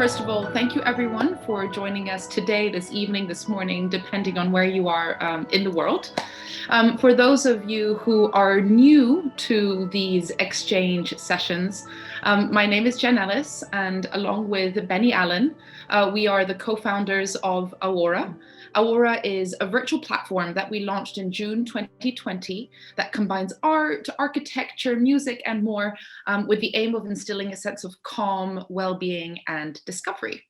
First of all, thank you everyone for joining us today, this evening, this morning, depending on where you are in the world. For those of you who are new to these exchange sessions, my name is Jenn Ellis, and along with Benni Allan, we are the co-founders of AORA. AORA is a virtual platform that we launched in June 2020 that combines art, architecture, music, and more with the aim of instilling a sense of calm, well-being, and discovery.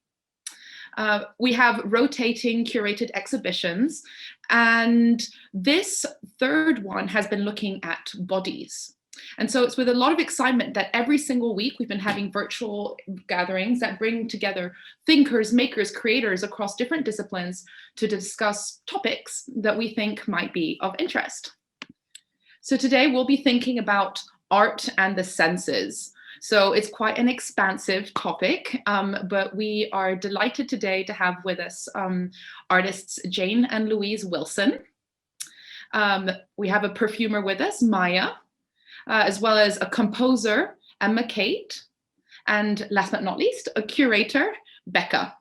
We have rotating curated exhibitions, and this third one has been looking at bodies. And so it's with a lot of excitement that every single week we've been having virtual gatherings that bring together thinkers, makers, creators across different disciplines to discuss topics that we think might be of interest. So today we'll be thinking about art and the senses. So it's quite an expansive topic, but we are delighted today to have with us artists Jane and Louise Wilson. We have a perfumer with us, Maya, as well as a composer, Emma Kate, and last but not least, a curator, Becca.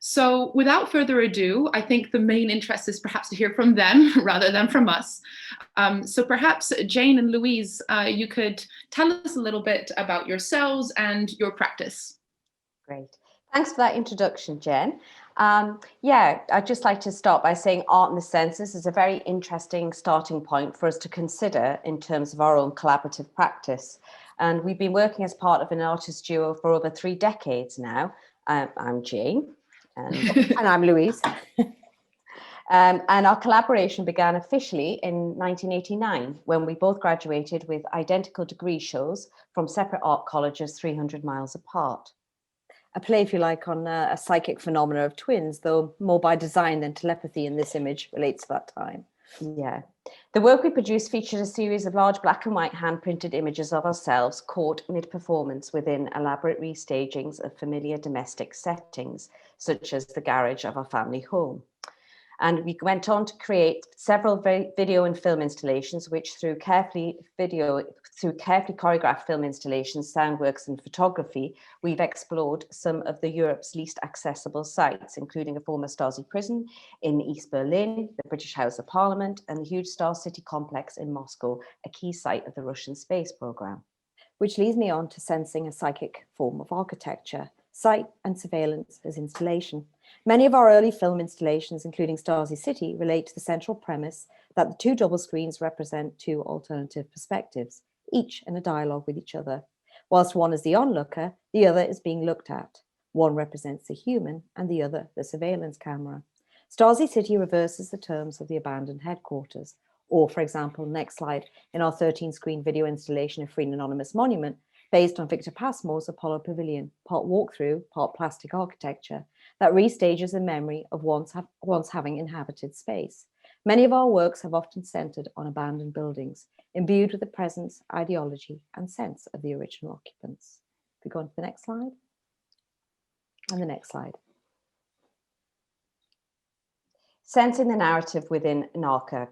So without further ado, I think the main interest is perhaps to hear from them rather than from us. So perhaps Jane and Louise, you could tell us a little bit about yourselves and your practice. Great. Thanks for that introduction, Jen. I'd just like to start by saying art and the senses is a very interesting starting point for us to consider in terms of our own collaborative practice. And we've been working as part of an artist duo for over 3 decades now. I'm Jane and I'm Louise. And our collaboration began officially in 1989 when we both graduated with identical degree shows from separate art colleges 300 miles apart. A play, if you like, on a psychic phenomena of twins, though more by design than telepathy in this image relates to that time. Yeah. The work we produced featured a series of large black and white hand-printed images of ourselves caught mid-performance within elaborate restagings of familiar domestic settings, such as the garage of our family home. And we went on to create several video and film installations, which through carefully choreographed film installations, sound works, and photography, we've explored some of Europe's least accessible sites, including a former Stasi prison in East Berlin, the British House of Parliament, and the huge Star City complex in Moscow, a key site of the Russian space program. Which leads me on to sensing a psychic form of architecture, sight and surveillance as installation. Many of our early film installations, including Stasi City, relate to the central premise that the 2 double screens represent 2 alternative perspectives, each in a dialogue with each other. Whilst one is the onlooker, the other is being looked at. One represents the human and the other the surveillance camera. Stasi City reverses the terms of the abandoned headquarters. Or, for example, next slide, in our 13-screen video installation of Free and Anonymous Monument, based on Victor Passmore's Apollo Pavilion, part walkthrough, part plastic architecture, that restages a memory of once having inhabited space. Many of our works have often centered on abandoned buildings, imbued with the presence, ideology, and sense of the original occupants. If we go on to the next slide, and the next slide. Sensing the narrative within an archive.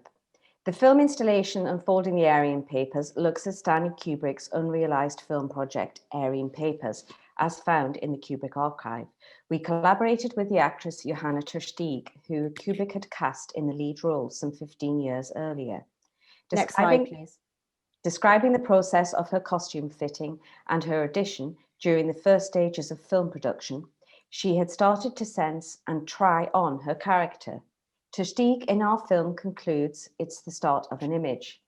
The film installation Unfolding the Aryan Papers looks at Stanley Kubrick's unrealized film project, Aryan Papers, as found in the Kubrick archive. We collaborated with the actress Johanna Tersteeg, who Kubrick had cast in the lead role some 15 years earlier. Next slide, please. Describing the process of her costume fitting and her audition during the first stages of film production, she had started to sense and try on her character. Tersteeg in our film concludes it's the start of an image.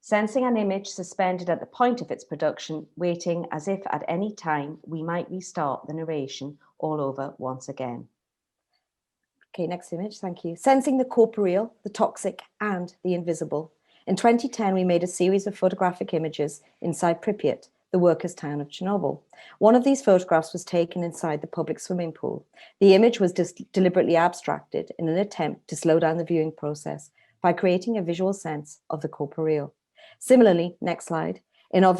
Sensing an image suspended at the point of its production, waiting as if at any time we might restart the narration all over once again. Okay, next image, thank you. Sensing the corporeal, the toxic, and the invisible. In 2010, we made a series of photographic images inside Pripyat, the workers' town of Chernobyl. One of these photographs was taken inside the public swimming pool. The image was deliberately abstracted in an attempt to slow down the viewing process by creating a visual sense of the corporeal. Similarly, next slide, in our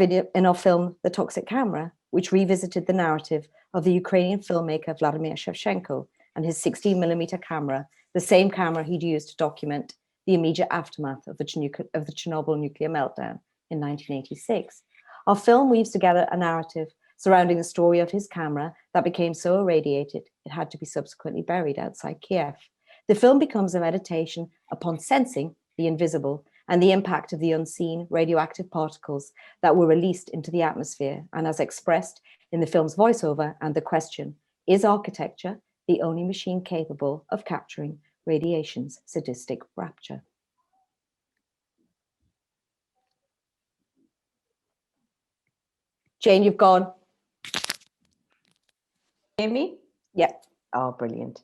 film, The Toxic Camera, which revisited the narrative of the Ukrainian filmmaker Vladimir Shevchenko and his 16mm camera, the same camera he'd used to document the immediate aftermath of the Chernobyl nuclear meltdown in 1986. Our film weaves together a narrative surrounding the story of his camera that became so irradiated it had to be subsequently buried outside Kiev. The film becomes a meditation upon sensing the invisible and the impact of the unseen radioactive particles that were released into the atmosphere, and as expressed in the film's voiceover and the question, is architecture the only machine capable of capturing radiation's sadistic rapture? Jane, you've gone. Hear me? Yeah. Oh, brilliant.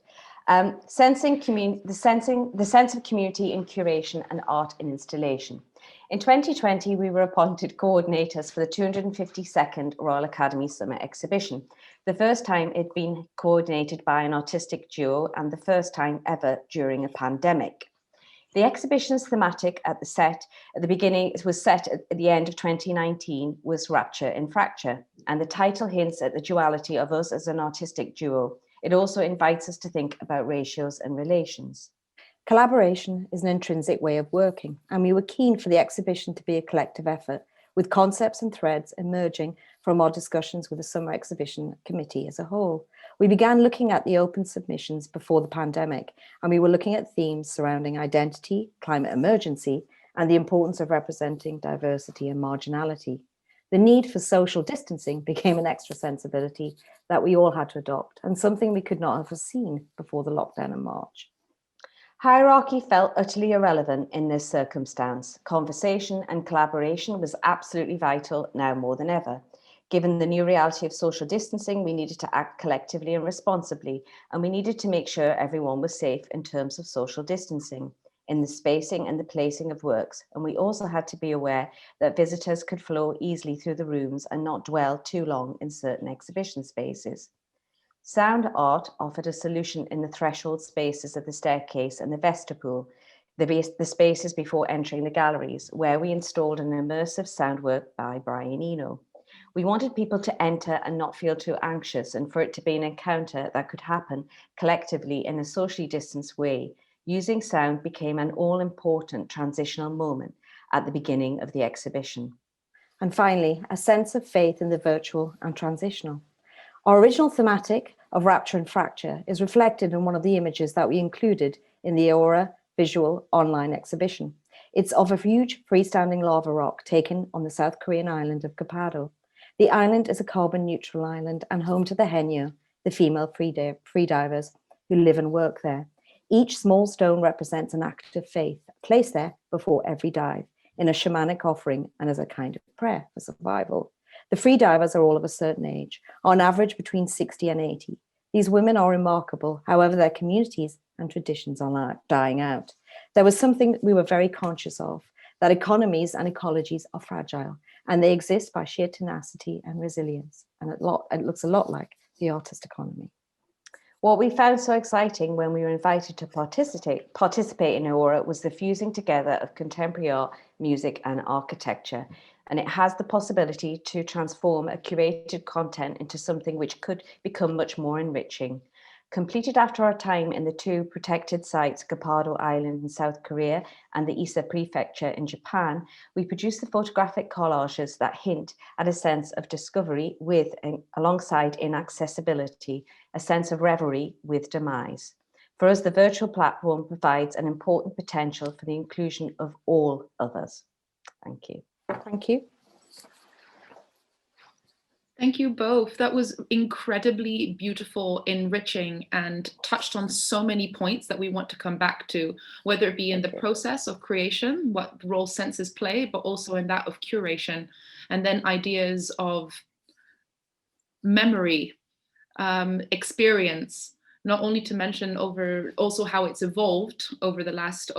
The sense of community in curation and art in installation. In 2020, we were appointed coordinators for the 252nd Royal Academy Summer Exhibition, the first time it'd been coordinated by an artistic duo and the first time ever during a pandemic. The exhibition's thematic at the set at the beginning, it was set at the end of 2019, was Rapture in Fracture, and the title hints at the duality of us as an artistic duo. It also invites us to think about ratios and relations. Collaboration is an intrinsic way of working, and we were keen for the exhibition to be a collective effort, with concepts and threads emerging from our discussions with the Summer Exhibition Committee as a whole. We began looking at the open submissions before the pandemic, and we were looking at themes surrounding identity, climate emergency, and the importance of representing diversity and marginality. The need for social distancing became an extra sensibility that we all had to adopt, and something we could not have foreseen before the lockdown in March. Hierarchy felt utterly irrelevant in this circumstance. Conversation and collaboration was absolutely vital now more than ever. Given the new reality of social distancing, we needed to act collectively and responsibly, and we needed to make sure everyone was safe in terms of social distancing, in the spacing and the placing of works. And we also had to be aware that visitors could flow easily through the rooms and not dwell too long in certain exhibition spaces. Sound art offered a solution in the threshold spaces of the staircase and the vestibule, the spaces before entering the galleries, where we installed an immersive sound work by Brian Eno. We wanted people to enter and not feel too anxious, and for it to be an encounter that could happen collectively in a socially distanced way. Using sound became an all-important transitional moment at the beginning of the exhibition. And finally, a sense of faith in the virtual and transitional. Our original thematic of rapture and fracture is reflected in one of the images that we included in the AORA visual online exhibition. It's of a huge freestanding lava rock taken on the South Korean island of Kapado. The island is a carbon neutral island and home to the Haenyeo, the female freedivers who live and work there. Each small stone represents an act of faith placed there before every dive in a shamanic offering and as a kind of prayer for survival. The freedivers are all of a certain age, on average between 60 and 80. These women are remarkable, however, their communities and traditions are dying out. There was something we were very conscious of, that economies and ecologies are fragile, and they exist by sheer tenacity and resilience. And it looks a lot like the artist economy. What we found so exciting when we were invited to participate in AORA was the fusing together of contemporary art, music, and architecture. And it has the possibility to transform a curated content into something which could become much more enriching. Completed after our time in the two protected sites, Kapado Island in South Korea and the Ise Prefecture in Japan, we produced the photographic collages that hint at a sense of discovery alongside inaccessibility, a sense of reverie with demise. For us, the virtual platform provides an important potential for the inclusion of all others. Thank you. Thank you. Thank you both. That was incredibly beautiful, enriching, and touched on so many points that we want to come back to, whether it be in the process of creation, what role senses play, but also in that of curation, and then ideas of memory, experience, not only to mention also how it's evolved over the last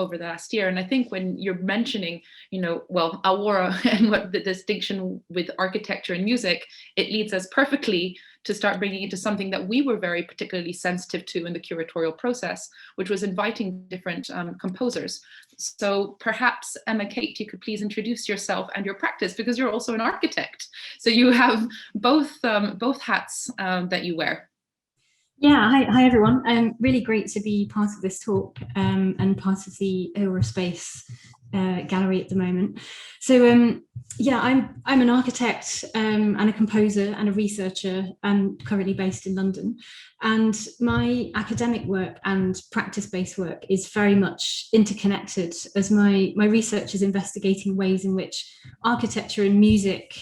year. And I think when you're mentioning, AORA and what the distinction with architecture and music, it leads us perfectly to start bringing it to something that we were very particularly sensitive to in the curatorial process, which was inviting different composers. So perhaps, Emma Kate, you could please introduce yourself and your practice, because you're also an architect. So you have both hats that you wear. Yeah, hi everyone. Really great to be part of this talk and part of the AORA space gallery at the moment. So yeah, I'm an architect and a composer and a researcher, and currently based in London. And my academic work and practice-based work is very much interconnected, as my research is investigating ways in which architecture and music,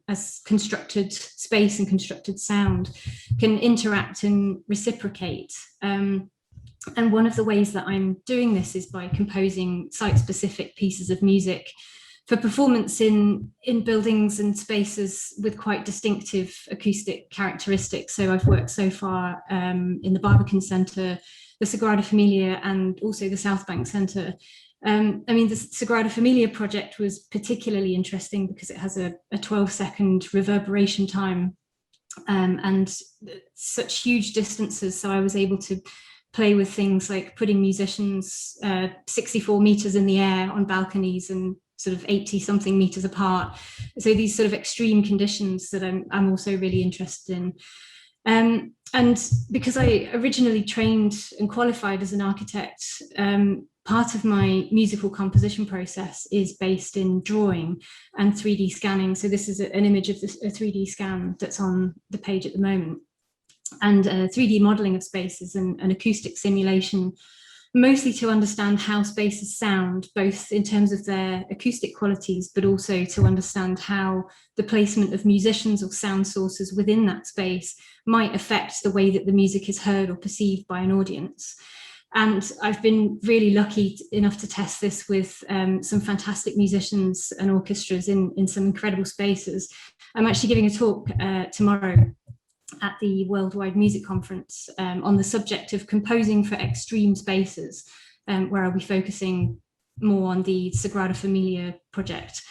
as constructed space and constructed sound, can interact and reciprocate. And one of the ways that I'm doing this is by composing site-specific pieces of music for performance in buildings and spaces with quite distinctive acoustic characteristics. So I've worked so far in the Barbican Centre, the Sagrada Familia, and also the South Bank Centre. I mean, the Sagrada Familia project was particularly interesting because it has a 12-second reverberation time and such huge distances. So I was able to play with things like putting musicians 64 meters in the air on balconies and sort of 80 something meters apart. So these sort of extreme conditions that I'm also really interested in. And because I originally trained and qualified as an architect, part of my musical composition process is based in drawing and 3D scanning. So this is an image of a 3D scan that's on the page at the moment. And 3D modeling of spaces and acoustic simulation, mostly to understand how spaces sound, both in terms of their acoustic qualities, but also to understand how the placement of musicians or sound sources within that space might affect the way that the music is heard or perceived by an audience. And I've been really lucky enough to test this with some fantastic musicians and orchestras in some incredible spaces. I'm actually giving a talk tomorrow at the Worldwide Music Conference on the subject of composing for extreme spaces, where I'll be focusing more on the Sagrada Familia project.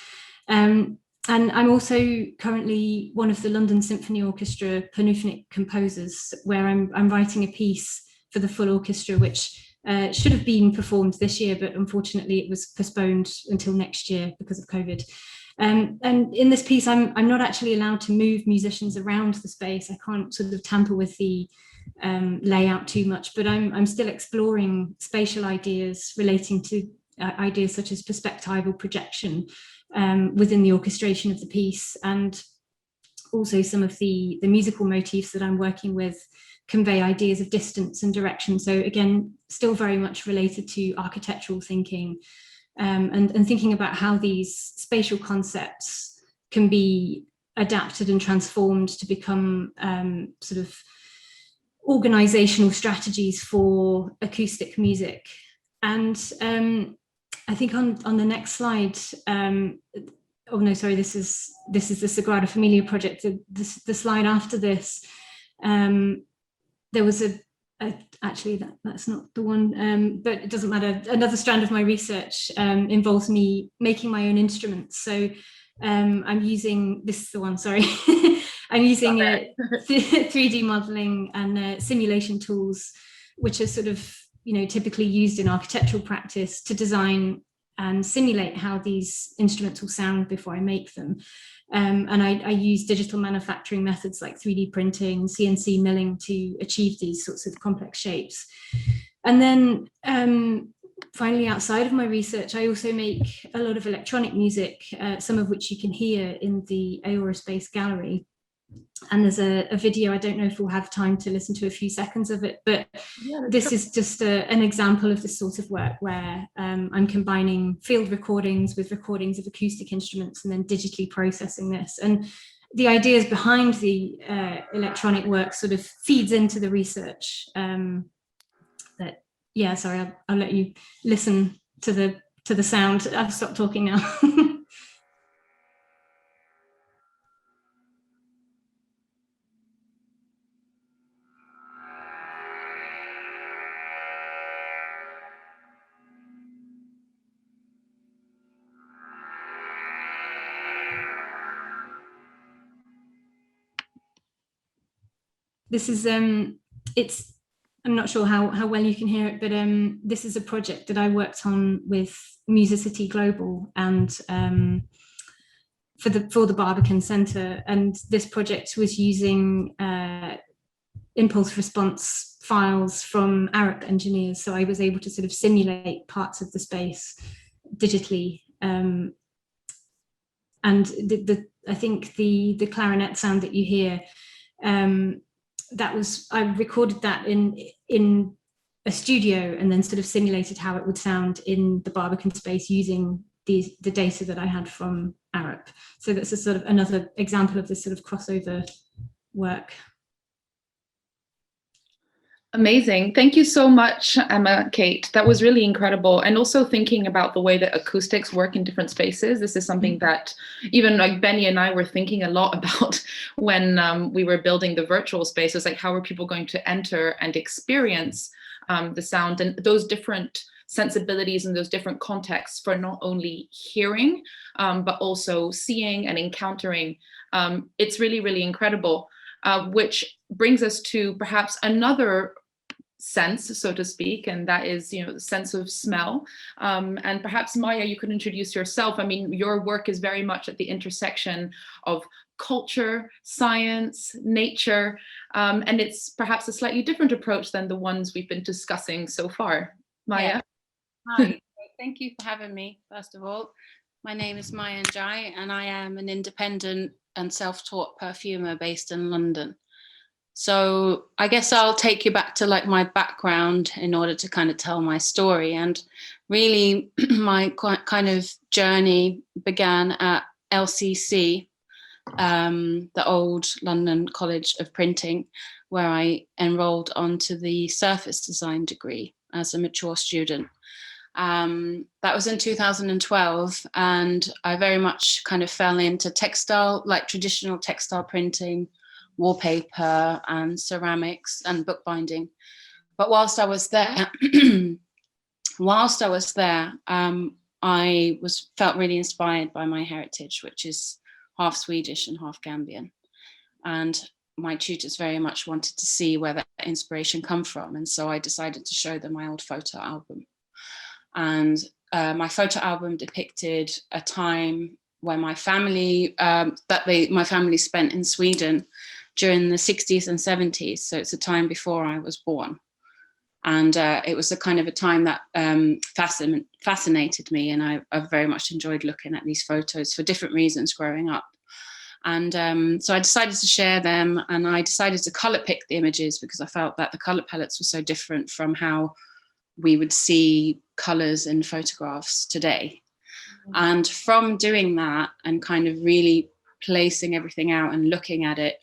And I'm also currently one of the London Symphony Orchestra Perfumier composers, where I'm writing a piece for the full orchestra, which should have been performed this year, but unfortunately it was postponed until next year because of COVID. And in this piece, I'm not actually allowed to move musicians around the space. I can't sort of tamper with the layout too much, but I'm still exploring spatial ideas relating to ideas such as perspectival projection within the orchestration of the piece, and also some of the musical motifs that I'm working with convey ideas of distance and direction. So again, still very much related to architectural thinking. And thinking about how these spatial concepts can be adapted and transformed to become sort of organizational strategies for acoustic music. And I think on the next slide, oh no, sorry, this is the Sagrada Familia project. The slide after this, there was actually that's not the one, but it doesn't matter. Another strand of my research involves me making my own instruments. So I'm using, this is the one, sorry. I'm using 3D modeling and simulation tools, which are sort of, typically used in architectural practice to design and simulate how these instruments will sound before I make them. And I use digital manufacturing methods like 3D printing, CNC milling to achieve these sorts of complex shapes. And then finally, outside of my research, I also make a lot of electronic music, some of which you can hear in the AORA Space Gallery. And there's a video, I don't know if we'll have time to listen to a few seconds of it, but yeah, this is just an example of this sort of work where I'm combining field recordings with recordings of acoustic instruments and then digitally processing this. And the ideas behind the electronic work sort of feeds into the research. That, yeah, sorry, I'll let you listen to the sound. I've stopped talking now. This is, I'm not sure how well you can hear it, but this is a project that I worked on with Musicity Global and for the Barbican Centre. And this project was using impulse response files from Arup engineers. So I was able to sort of simulate parts of the space digitally. And I think the clarinet sound that you hear, I recorded that in a studio and then sort of simulated how it would sound in the Barbican space using the data that I had from AORA. So that's a sort of another example of this sort of crossover work. Amazing. Thank you so much, Emma, Kate. That was really incredible. And also thinking about the way that acoustics work in different spaces. This is something that even like Benny and I were thinking a lot about when we were building the virtual space. It's like, how are people going to enter and experience the sound and those different sensibilities and those different contexts for not only hearing, but also seeing and encountering. It's really, really incredible. Which brings us to perhaps another sense, so to speak, and that is, the sense of smell. And perhaps Maya, you could introduce yourself. I mean, your work is very much at the intersection of culture, science, nature, and it's perhaps a slightly different approach than the ones we've been discussing so far. Maya? Yeah. Hi, thank you for having me, first of all. My name is Maya Njie, and I am an independent and self-taught perfumer based in London. So I guess I'll take you back to like my background in order to kind of tell my story. And really my kind of journey began at LCC, the old London College of Printing, where I enrolled onto the surface design degree as a mature student. That was in 2012, and I very much kind of fell into textile, like traditional textile printing, wallpaper and ceramics and bookbinding. But whilst I was there, I felt really inspired by my heritage, which is half Swedish and half Gambian. And my tutors very much wanted to see where that inspiration come from. And so I decided to show them my old photo album. And my photo album depicted a time when my family, my family spent in Sweden during the 60s and 70s. So it's a time before I was born. And it was a kind of a time that fascinated me. And I very much enjoyed looking at these photos for different reasons growing up. And so I decided to share them, and I decided to color pick the images because I felt that the color palettes were so different from how we would see colors in photographs today. And from doing that and kind of really placing everything out and looking at it,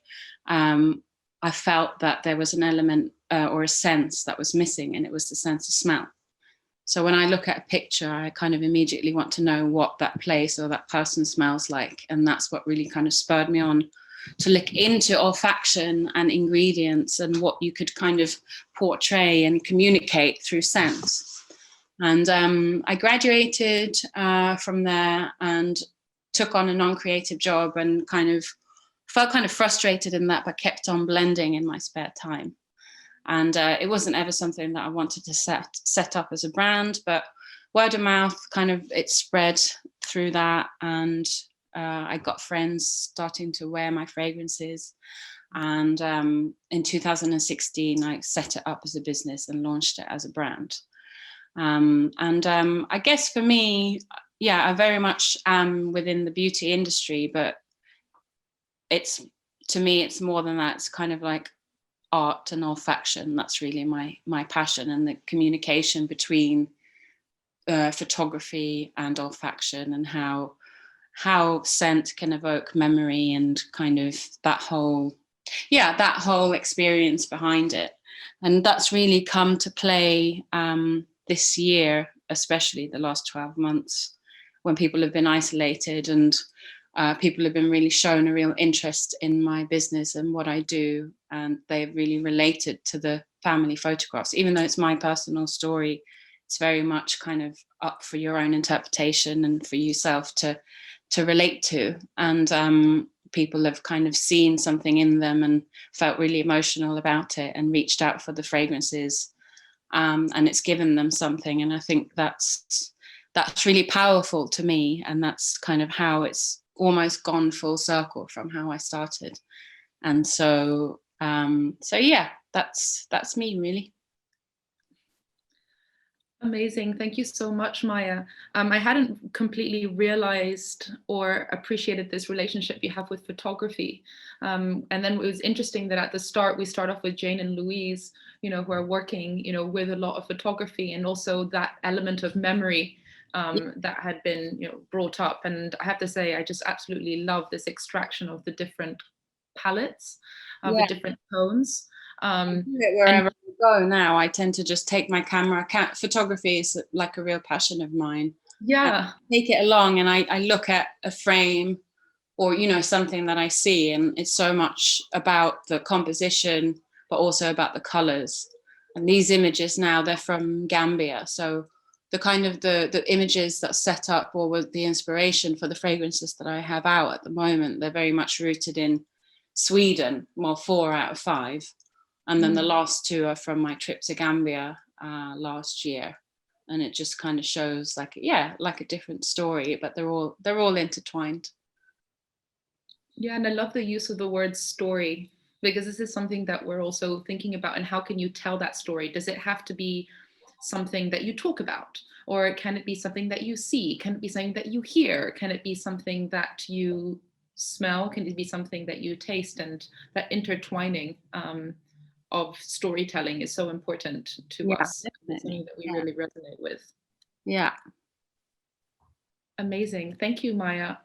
I felt that there was an element or a sense that was missing, and it was the sense of smell. So when I look at a picture, I kind of immediately want to know what that place or that person smells like. And that's what really kind of spurred me on to look into olfaction and ingredients and what you could kind of portray and communicate through sense. And I graduated from there and took on a non-creative job and kind of felt kind of frustrated in that, but kept on blending in my spare time. And it wasn't ever something that I wanted to set up as a brand, but word of mouth kind of, it spread through that. And I got friends starting to wear my fragrances. And in 2016, I set it up as a business and launched it as a brand. I guess for me, yeah, I very much am within the beauty industry, but to me, it's more than that. It's kind of like art and olfaction. That's really my passion, and the communication between photography and olfaction, and how scent can evoke memory and kind of that whole experience behind it. And that's really come to play this year, especially the last 12 months, when people have been isolated and people have been really shown a real interest in my business and what I do. And they've really related to the family photographs. Even though it's my personal story, it's very much kind of up for your own interpretation and for yourself to relate to. And people have kind of seen something in them and felt really emotional about it and reached out for the fragrances. And it's given them something. And I think that's really powerful to me. And that's kind of how it's almost gone full circle from how I started. And so yeah, that's me really. Amazing. Thank you so much, Maya. I hadn't completely realized or appreciated this relationship you have with photography. And then it was interesting that at the start, we start off with Jane and Louise, who are working, with a lot of photography, and also that element of memory that had been, brought up. And I have to say, I just absolutely love this extraction of the different palettes, the different tones. Wherever I go now, I tend to just take my camera. Photography is like a real passion of mine. Yeah. Take it along, and I look at a frame or something that I see, and it's so much about the composition, but also about the colors. And these images now, they're from Gambia, so the kind of the images that set up or were the inspiration for the fragrances that I have out at the moment, they're very much rooted in Sweden. Well, 4 out of 5. And then the last 2 are from my trip to Gambia last year. And it just kind of shows like a different story, but they're all intertwined. Yeah, and I love the use of the word story, because this is something that we're also thinking about. And how can you tell that story? Does it have to be something that you talk about? Or can it be something that you see? Can it be something that you hear? Can it be something that you smell? Can it be something that you taste? And that intertwining of storytelling is so important to us. Definitely. It's something that we really resonate with. Yeah. Amazing. Thank you, Maya.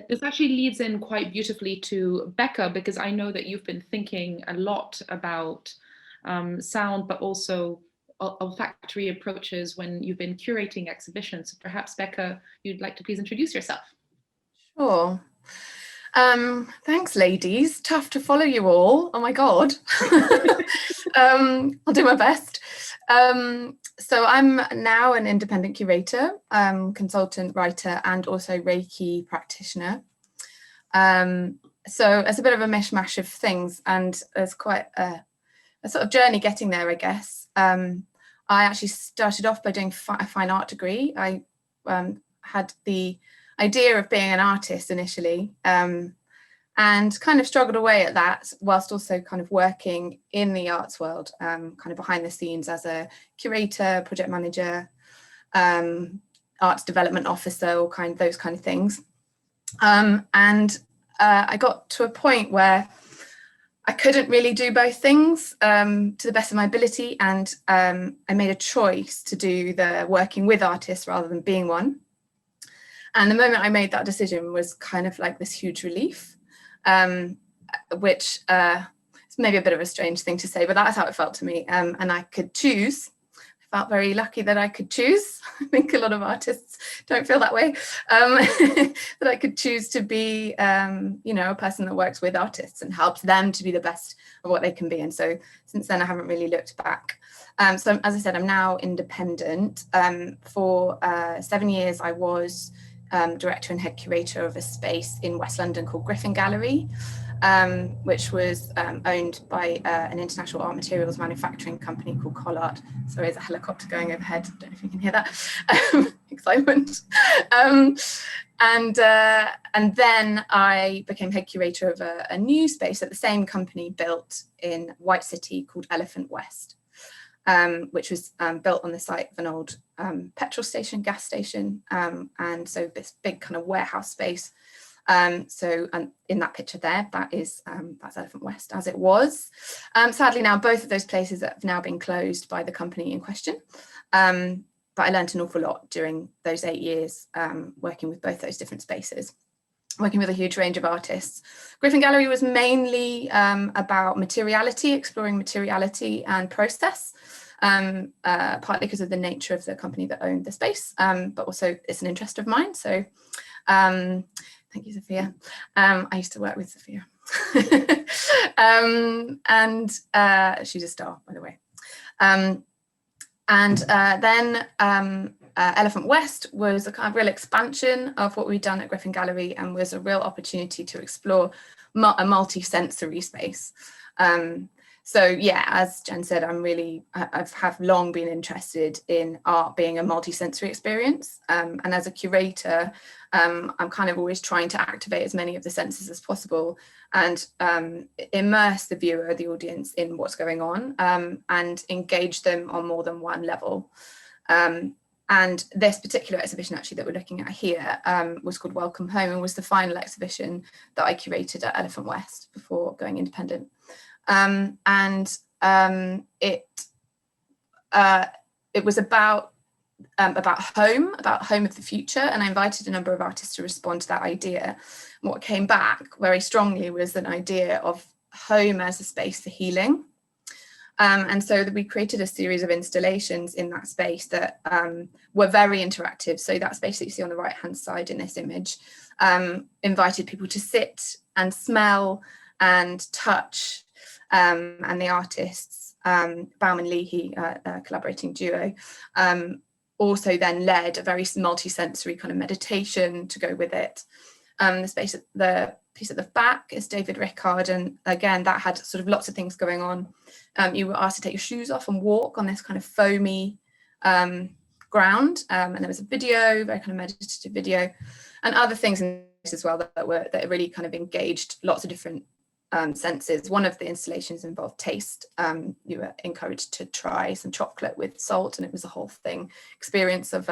This actually leads in quite beautifully to Becca, because I know that you've been thinking a lot about sound, but also olfactory approaches when you've been curating exhibitions. Perhaps, Becca, you'd like to please introduce yourself. Sure. Thanks, ladies. Tough to follow you all. Oh my God. I'll do my best. So I'm now an independent curator, consultant, writer, and also Reiki practitioner. So it's a bit of a mishmash of things, and there's quite a sort of journey getting there, I guess. I actually started off by doing a fine art degree. I had the idea of being an artist initially, and kind of struggled away at that, whilst also kind of working in the arts world, kind of behind the scenes as a curator, project manager, arts development officer, or those kind of things. And I got to a point where I couldn't really do both things to the best of my ability, and I made a choice to do the working with artists rather than being one. And the moment I made that decision was kind of like this huge relief, which is maybe a bit of a strange thing to say, but that's how it felt to me. And I could choose. I felt very lucky that I could choose. I think a lot of artists don't feel that way, that I could choose to be, a person that works with artists and helps them to be the best of what they can be. And so since then, I haven't really looked back. So as I said, I'm now independent. For 7 years, I was director and head curator of a space in West London called Griffin Gallery, which was owned by an international art materials manufacturing company called Collart. Sorry, there's a helicopter going overhead. I don't know if you can hear that. Excitement. And then I became head curator of a new space that the same company built in White City called Elephant West, which was built on the site of an old petrol station, gas station, and so this big kind of warehouse space. So in that picture there, that's Elephant West as it was. Sadly now, both of those places have now been closed by the company in question. But I learned an awful lot during those 8 years working with both those different spaces, working with a huge range of artists. Griffin Gallery was mainly about materiality, exploring materiality and process, partly because of the nature of the company that owned the space, but also it's an interest of mine. So thank you, Sophia. I used to work with Sophia. And she's a star, by the way. Then Elephant West was a kind of real expansion of what we'd done at Griffin Gallery, and was a real opportunity to explore a multi-sensory space. So yeah, as Jen said, I've long been interested in art being a multi-sensory experience. And as a curator, I'm kind of always trying to activate as many of the senses as possible and immerse the viewer, the audience, in what's going on, and engage them on more than one level. And this particular exhibition actually that we're looking at here was called Welcome Home, and was the final exhibition that I curated at Elephant West before going independent. It was about home of the future, and I invited a number of artists to respond to that idea. And what came back very strongly was an idea of home as a space for healing. And so we created a series of installations in that space that were very interactive. So that space that you see on the right-hand side in this image invited people to sit and smell and touch, and the artists, Bauman Leahy, a collaborating duo, also then led a very multi-sensory kind of meditation to go with it. The piece at the back is David Rickard, and again that had sort of lots of things going on. You were asked to take your shoes off and walk on this kind of foamy ground, and there was a video, very kind of meditative video, and other things in this as well that really kind of engaged lots of different senses. One of the installations involved taste. You were encouraged to try some chocolate with salt, and it was a whole thing experience of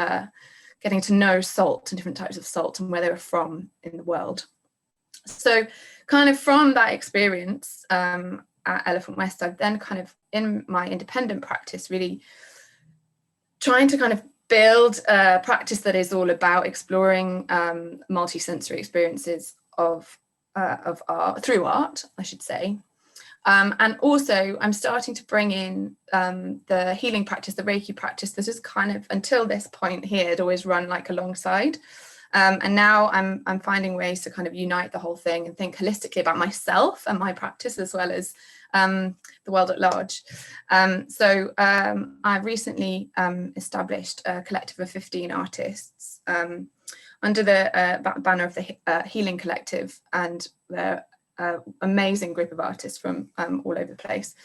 getting to know salt and different types of salt and where they were from in the world. So kind of from that experience at Elephant West, I've then kind of in my independent practice really trying to kind of build a practice that is all about exploring multisensory experiences of art, through art, I should say. And also I'm starting to bring in the healing practice, the Reiki practice. This is kind of, until this point here, had always run like alongside. And now I'm finding ways to kind of unite the whole thing and think holistically about myself and my practice as well as the world at large. So I've recently established a collective of 15 artists under the banner of the Healing Collective, and they're amazing group of artists from all over the place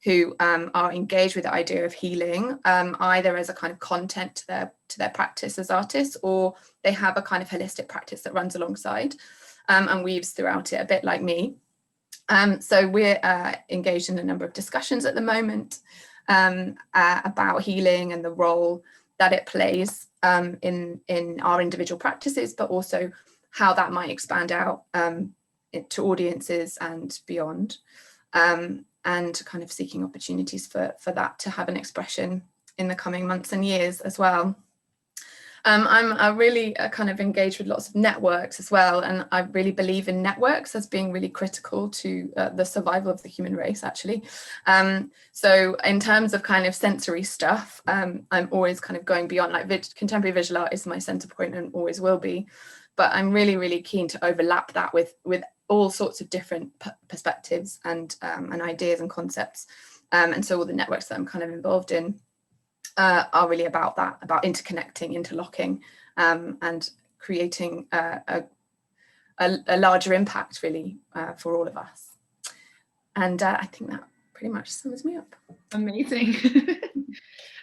who are engaged with the idea of healing, either as a kind of content to their practice as artists, or they have a kind of holistic practice that runs alongside and weaves throughout it, a bit like me. So we're engaged in a number of discussions at the moment about healing and the role that it plays in our individual practices, but also how that might expand out to audiences and beyond, and kind of seeking opportunities for that to have an expression in the coming months and years as well. I'm really kind of engaged with lots of networks as well, and I really believe in networks as being really critical to the survival of the human race, actually. So in terms of kind of sensory stuff, I'm always kind of going beyond, like contemporary visual art is my center point and always will be, but I'm really, really keen to overlap that with all sorts of different perspectives and ideas and concepts. And so all the networks that I'm kind of involved in are really about that, about interconnecting, interlocking, and creating a larger impact really for all of us. And I think that pretty much sums me up. Amazing.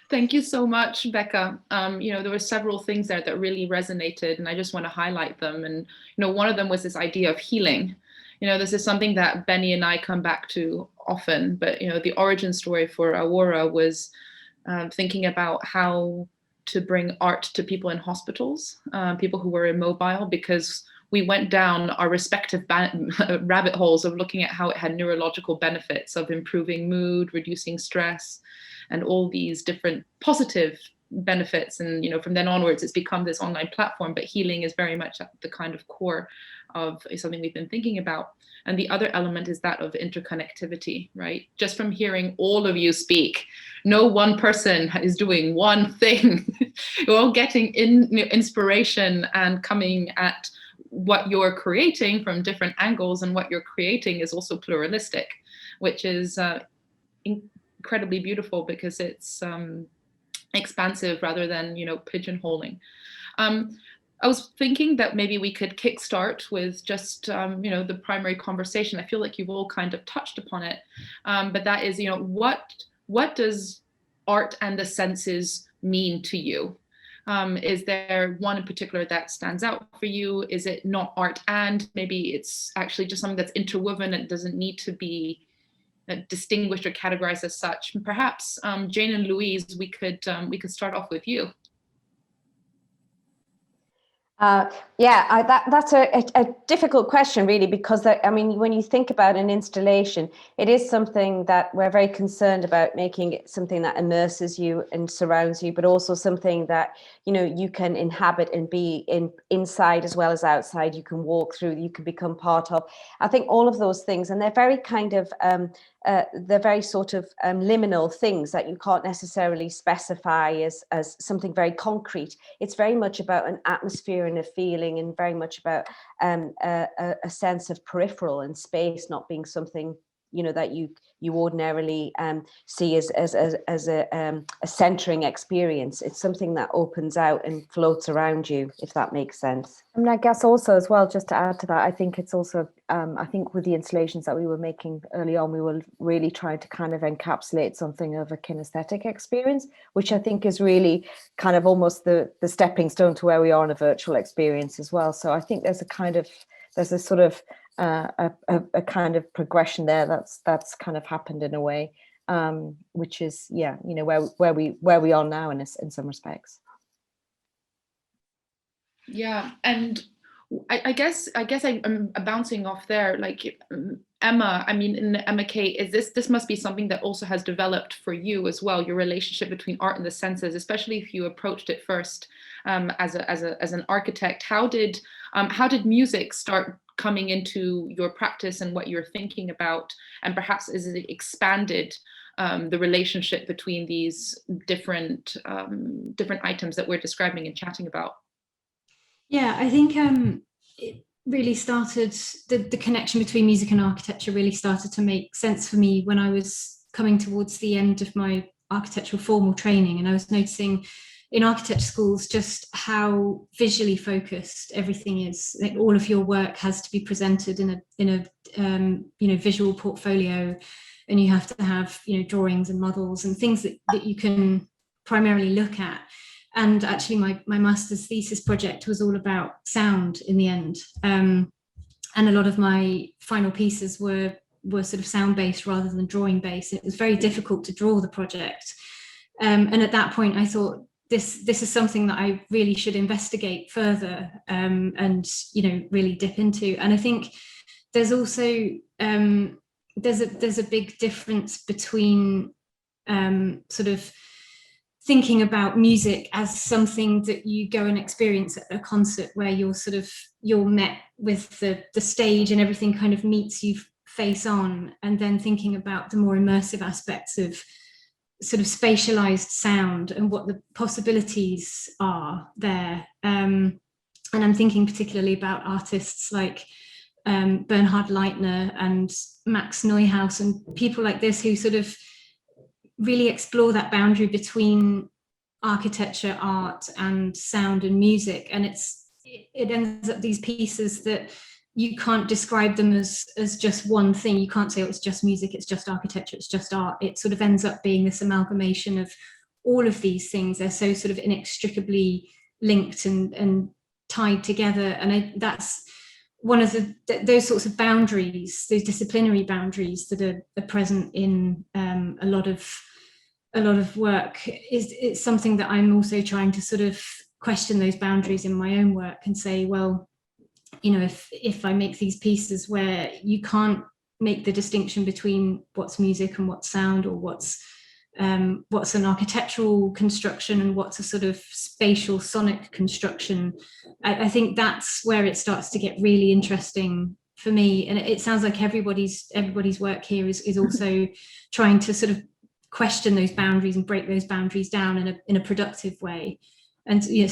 Thank you so much, Becca. There were several things there that really resonated, and I just want to highlight them. And, one of them was this idea of healing. This is something that Benni and I come back to often, but, the origin story for AORA was thinking about how to bring art to people in hospitals, people who were immobile, because we went down our respective rabbit holes of looking at how it had neurological benefits of improving mood, reducing stress, and all these different positive benefits. And from then onwards, it's become this online platform, but healing is very much at the kind of core of something we've been thinking about. And the other element is that of interconnectivity, right? Just from hearing all of you speak, no one person is doing one thing. You're all getting inspiration and coming at what you're creating from different angles, and what you're creating is also pluralistic, which is incredibly beautiful because it's expansive rather than pigeonholing. I was thinking that maybe we could kickstart with just the primary conversation. I feel like you've all kind of touched upon it, but that is what does art and the senses mean to you? Is there one in particular that stands out for you? Is it not art and maybe it's actually just something that's interwoven and doesn't need to be distinguished or categorized as such. Perhaps Jane and Louise, we could start off with you. That's a difficult question, really, because I mean, when you think about an installation, it is something that we're very concerned about, making it something that immerses you and surrounds you, but also something that, you know, you can inhabit and be inside as well as outside. You can walk through, you can become part of. I think all of those things, and they're very kind of they're very sort of liminal things that you can't necessarily specify as something very concrete. It's very much about an atmosphere and a feeling, and very much about a sense of peripheral and space not being something, you know, that you ordinarily see as a centering experience. It's something that opens out and floats around you, if that makes sense. I mean, I guess also as well, just to add to that, I think it's also, I think with the installations that we were making early on, we were really trying to kind of encapsulate something of a kinesthetic experience, which I think is really kind of almost the stepping stone to where we are in a virtual experience as well. So I think there's a sort of a kind of progression there that's kind of happened in a way, which is, yeah, you know, where we are now in some respects. Yeah, and I guess I'm bouncing off there, like Emma. I mean, in the Emma K, this must be something that also has developed for you as well, your relationship between art and the senses, especially if you approached it first as an architect. How did music start coming into your practice and what you're thinking about, and perhaps is it expanded the relationship between these different items that we're describing and chatting about? Yeah, I think it really started, the connection between music and architecture really started to make sense for me when I was coming towards the end of my architectural formal training, and I was noticing in architecture schools just how visually focused everything is. Like, all of your work has to be presented in a you know, visual portfolio, and you have to have, you know, drawings and models and things that you can primarily look at. And actually my master's thesis project was all about sound in the end. And a lot of my final pieces were sort of sound based rather than drawing based. It was very difficult to draw the project. And at that point I thought, this is something that I really should investigate further, and, you know, really dip into. And I think there's also, there's a big difference between sort of thinking about music as something that you go and experience at a concert, where you're met with the stage and everything kind of meets you face on, and then thinking about the more immersive aspects of sort of spatialized sound and what the possibilities are there. And I'm thinking particularly about artists like Bernhard Leitner and Max Neuhaus and people like this, who sort of really explore that boundary between architecture, art, and sound and music. And it ends up these pieces that you can't describe them as just one thing. You can't say, oh, it's just music, it's just architecture, it's just art. It sort of ends up being this amalgamation of all of these things. They're so sort of inextricably linked and tied together. And that's one of those sorts of boundaries, those disciplinary boundaries that are present in a lot of work. It's something that I'm also trying to sort of question those boundaries in my own work and say, well, you know, if I make these pieces where you can't make the distinction between what's music and what's sound, or what's an architectural construction and what's a sort of spatial sonic construction, I think that's where it starts to get really interesting for me. And it sounds like everybody's work here is also trying to sort of question those boundaries and break those boundaries down in a productive way, and, you know,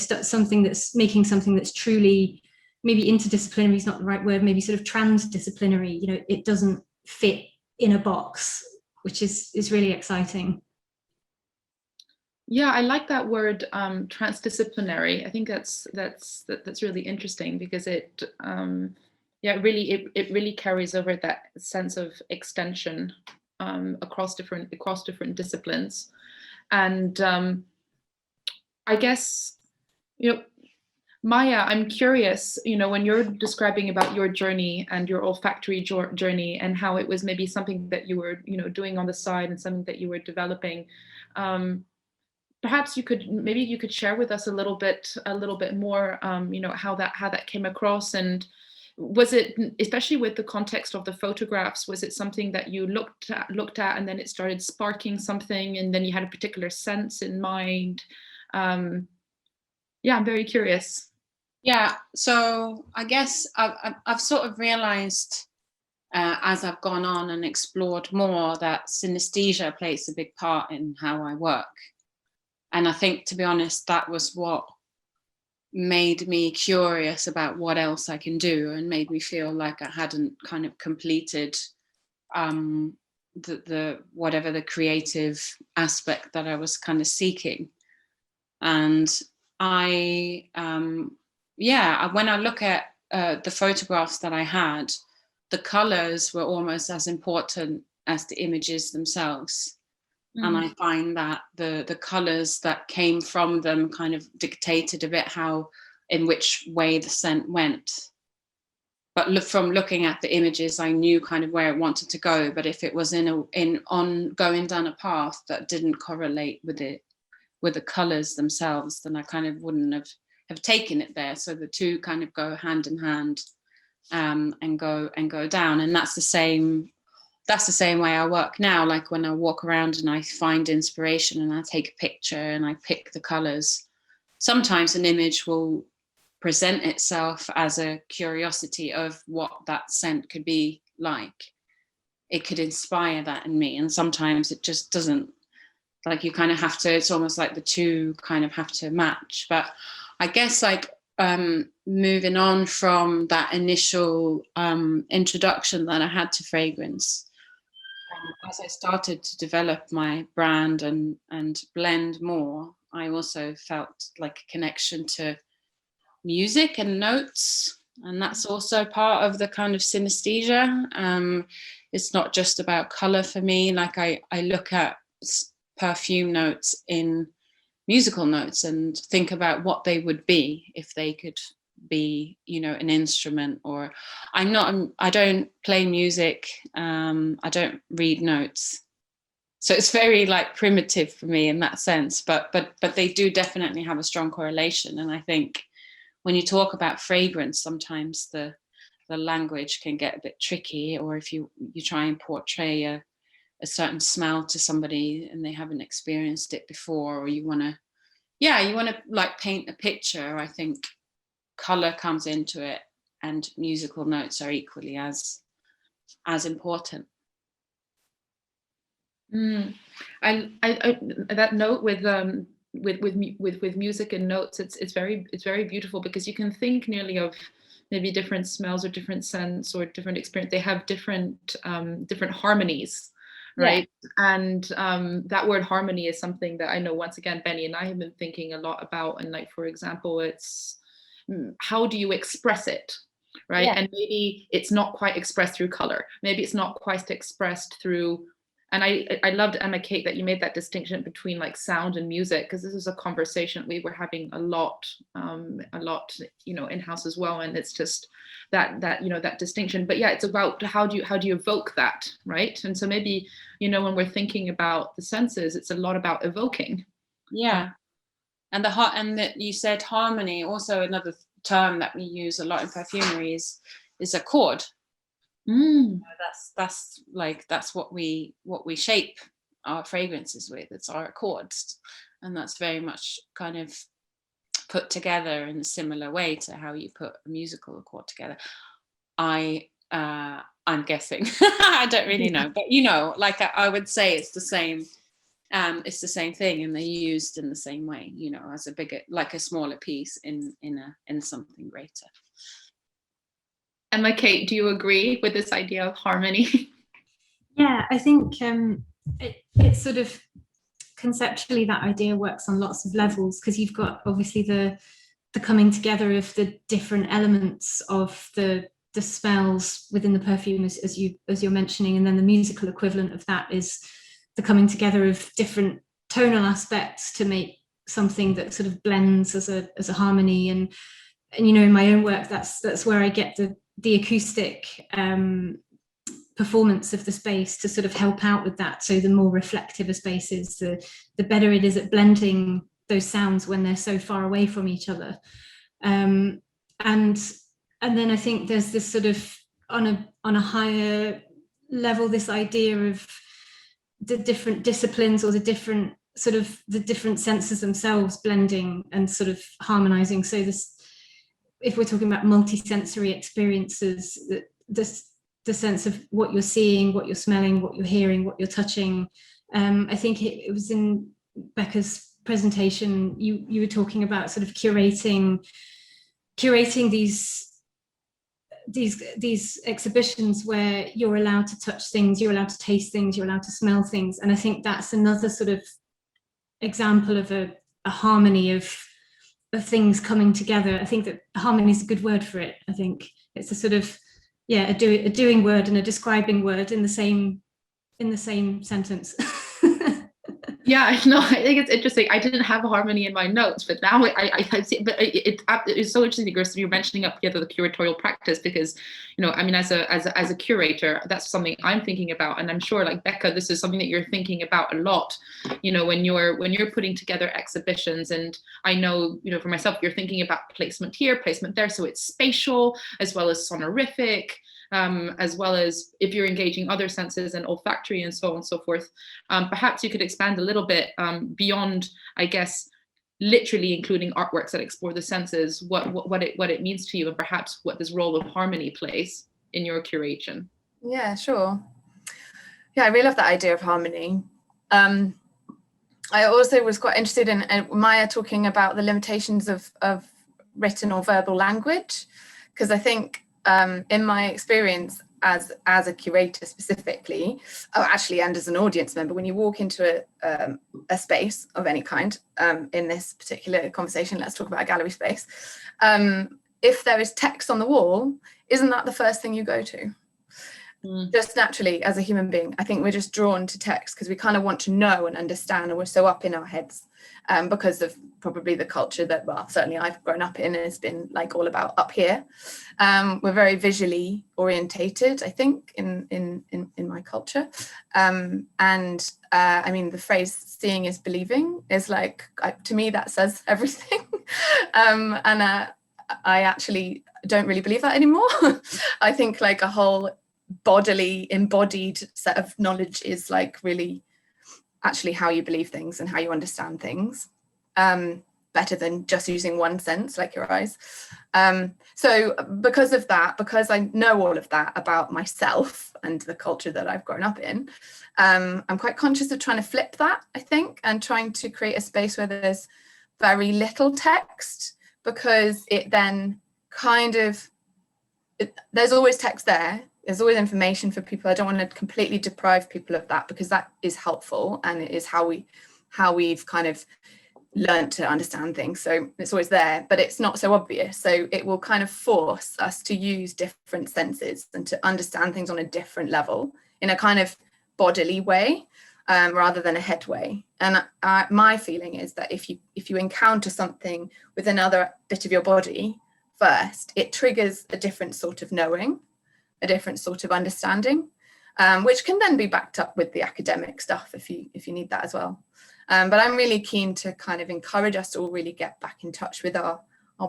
making something that's truly, maybe interdisciplinary is not the right word, maybe sort of transdisciplinary. You know, it doesn't fit in a box, which is really exciting. Yeah, I like that word, transdisciplinary. I think that's really interesting, because it really carries over that sense of extension across different disciplines. And I guess, you know, Maya, I'm curious, when you're describing about your journey and your olfactory journey and how it was maybe something that you were, doing on the side and something that you were developing. Perhaps you could share with us a little bit more, how that came across, and was it, especially with the context of the photographs, was it something that you looked at and then it started sparking something and then you had a particular sense in mind? Yeah, I'm very curious. Yeah, so I guess I've sort of realized as I've gone on and explored more that synesthesia plays a big part in how I work. And I think, to be honest, that was what made me curious about what else I can do and made me feel like I hadn't kind of completed the whatever the creative aspect that I was kind of seeking. And when I look at the photographs that I had, the colors were almost as important as the images themselves. Mm. And I find that the colors that came from them kind of dictated a bit in which way the scent went. But from looking at the images, I knew kind of where it wanted to go. But if it was going down a path that didn't correlate with the colors themselves, then I kind of wouldn't have taken it there. So the two kind of go hand in hand, and go down. And that's the same way I work now. Like when I walk around and I find inspiration and I take a picture and I pick the colors, sometimes an image will present itself as a curiosity of what that scent could be like. It could inspire that in me. And sometimes it just doesn't. Like you kind of have to, it's almost like the two kind of have to match. But I guess like moving on from that initial introduction that I had to fragrance, as I started to develop my brand and blend more, I also felt like a connection to music and notes. And that's also part of the kind of synesthesia. It's not just about color for me. Like I look at perfume notes in musical notes and think about what they would be if they could be, an instrument. Or I don't play music. I don't read notes. So it's very like primitive for me in that sense, but they do definitely have a strong correlation. And I think when you talk about fragrance, sometimes the language can get a bit tricky, or if you try and portray a certain smell to somebody and they haven't experienced it before, or you want to like paint a picture, I think color comes into it, and musical notes are equally as important. I that note with music and notes, it's very beautiful, because you can think nearly of maybe different smells or different scents or different experience. They have different harmonies, right? Yeah. And that word harmony is something that I know, once again, Benni and I have been thinking a lot about. And like, for example, it's how do you express it, right? Yeah. And maybe it's not quite expressed through color. Maybe it's not quite expressed through. And I loved, Emma Kate, that you made that distinction between like sound and music, because this is a conversation we were having a lot, in-house as well. And it's just that distinction. But yeah, it's about how do you evoke that, right? And so maybe, when we're thinking about the senses, it's a lot about evoking. Yeah. And that you said harmony, also another term that we use a lot in perfumery is a chord. That's what we shape our fragrances with. It's our accords, and that's very much kind of put together in a similar way to how you put a musical accord together. I'm guessing. I don't really know, but like I would say it's the same. It's the same thing, and they're used in the same way. As a bigger, like a smaller piece in something greater. Emma Kate, do you agree with this idea of harmony? Yeah, I think it's sort of conceptually that idea works on lots of levels, because you've got obviously the coming together of the different elements of the smells within the perfume, as you're mentioning, and then the musical equivalent of that is the coming together of different tonal aspects to make something that sort of blends as a harmony. And you know, in my own work, that's where I get the acoustic performance of the space to sort of help out with that. So the more reflective a space is, the better it is at blending those sounds when they're so far away from each other. And then I think there's this sort of on a higher level, this idea of the different disciplines, or the different senses themselves blending and sort of harmonizing. So this, if we're talking about multisensory experiences, the sense of what you're seeing, what you're smelling, what you're hearing, what you're touching. I think it was in Becca's presentation, you were talking about sort of curating these exhibitions where you're allowed to touch things, you're allowed to taste things, you're allowed to smell things. And I think that's another sort of example of a harmony of things coming together. I think that harmony is a good word for it. I think it's a sort of, yeah, a doing word and a describing word in the same sentence. Yeah, no, I think it's interesting. I didn't have harmony in my notes, but now I see. But it's so interesting, Chris, you're mentioning up here the curatorial practice, because, you know, I mean, as a curator, that's something I'm thinking about, and I'm sure, like Becca, this is something that you're thinking about a lot. You know, when you're putting together exhibitions, and I know, you know, for myself, you're thinking about placement here, placement there, so it's spatial as well as sonorific. As well as if you're engaging other senses and olfactory and so on and so forth. Perhaps you could expand a little bit beyond, I guess, literally including artworks that explore the senses, what it means to you, and perhaps what this role of harmony plays in your curation. Yeah, sure. Yeah, I really love that idea of harmony. I also was quite interested in Maya talking about the limitations of written or verbal language, because I think in my experience as a curator specifically, and as an audience member, when you walk into a space of any kind, in this particular conversation, let's talk about a gallery space, if there is text on the wall, isn't that the first thing you go to? Just naturally, as a human being, I think we're just drawn to text because we kind of want to know and understand, and we're so up in our heads because of probably the culture that, well, certainly I've grown up in, has been like all about up here. We're very visually orientated, I think, in my culture. I mean, the phrase "seeing is believing" is like, to me, that says everything. I actually don't really believe that anymore. I think like a whole bodily embodied set of knowledge is like really actually how you believe things and how you understand things, better than just using one sense like your eyes. So because of that, because I know all of that about myself and the culture that I've grown up in, I'm quite conscious of trying to flip that, I think, and trying to create a space where there's very little text, because it then kind of, there's always text there. There's always information for people. I don't want to completely deprive people of that, because that is helpful and it is how we've kind of learned to understand things. So it's always there, but it's not so obvious. So it will kind of force us to use different senses and to understand things on a different level in a kind of bodily way, rather than a head way. And my feeling is that if you encounter something with another bit of your body first, it triggers a different sort of knowing, a different sort of understanding, which can then be backed up with the academic stuff if you need that as well. But I'm really keen to kind of encourage us to all really get back in touch with our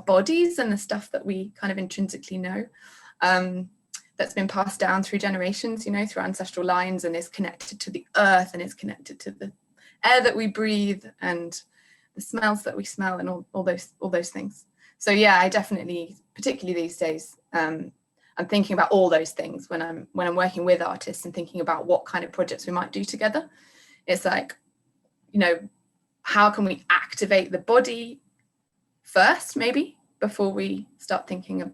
bodies and the stuff that we kind of intrinsically know, that's been passed down through generations, you know, through ancestral lines, and is connected to the earth, and is connected to the air that we breathe and the smells that we smell, and all those things. So yeah, I definitely, particularly these days, I'm thinking about all those things when I'm working with artists and thinking about what kind of projects we might do together. It's like, you know, how can we activate the body first, maybe, before we start thinking head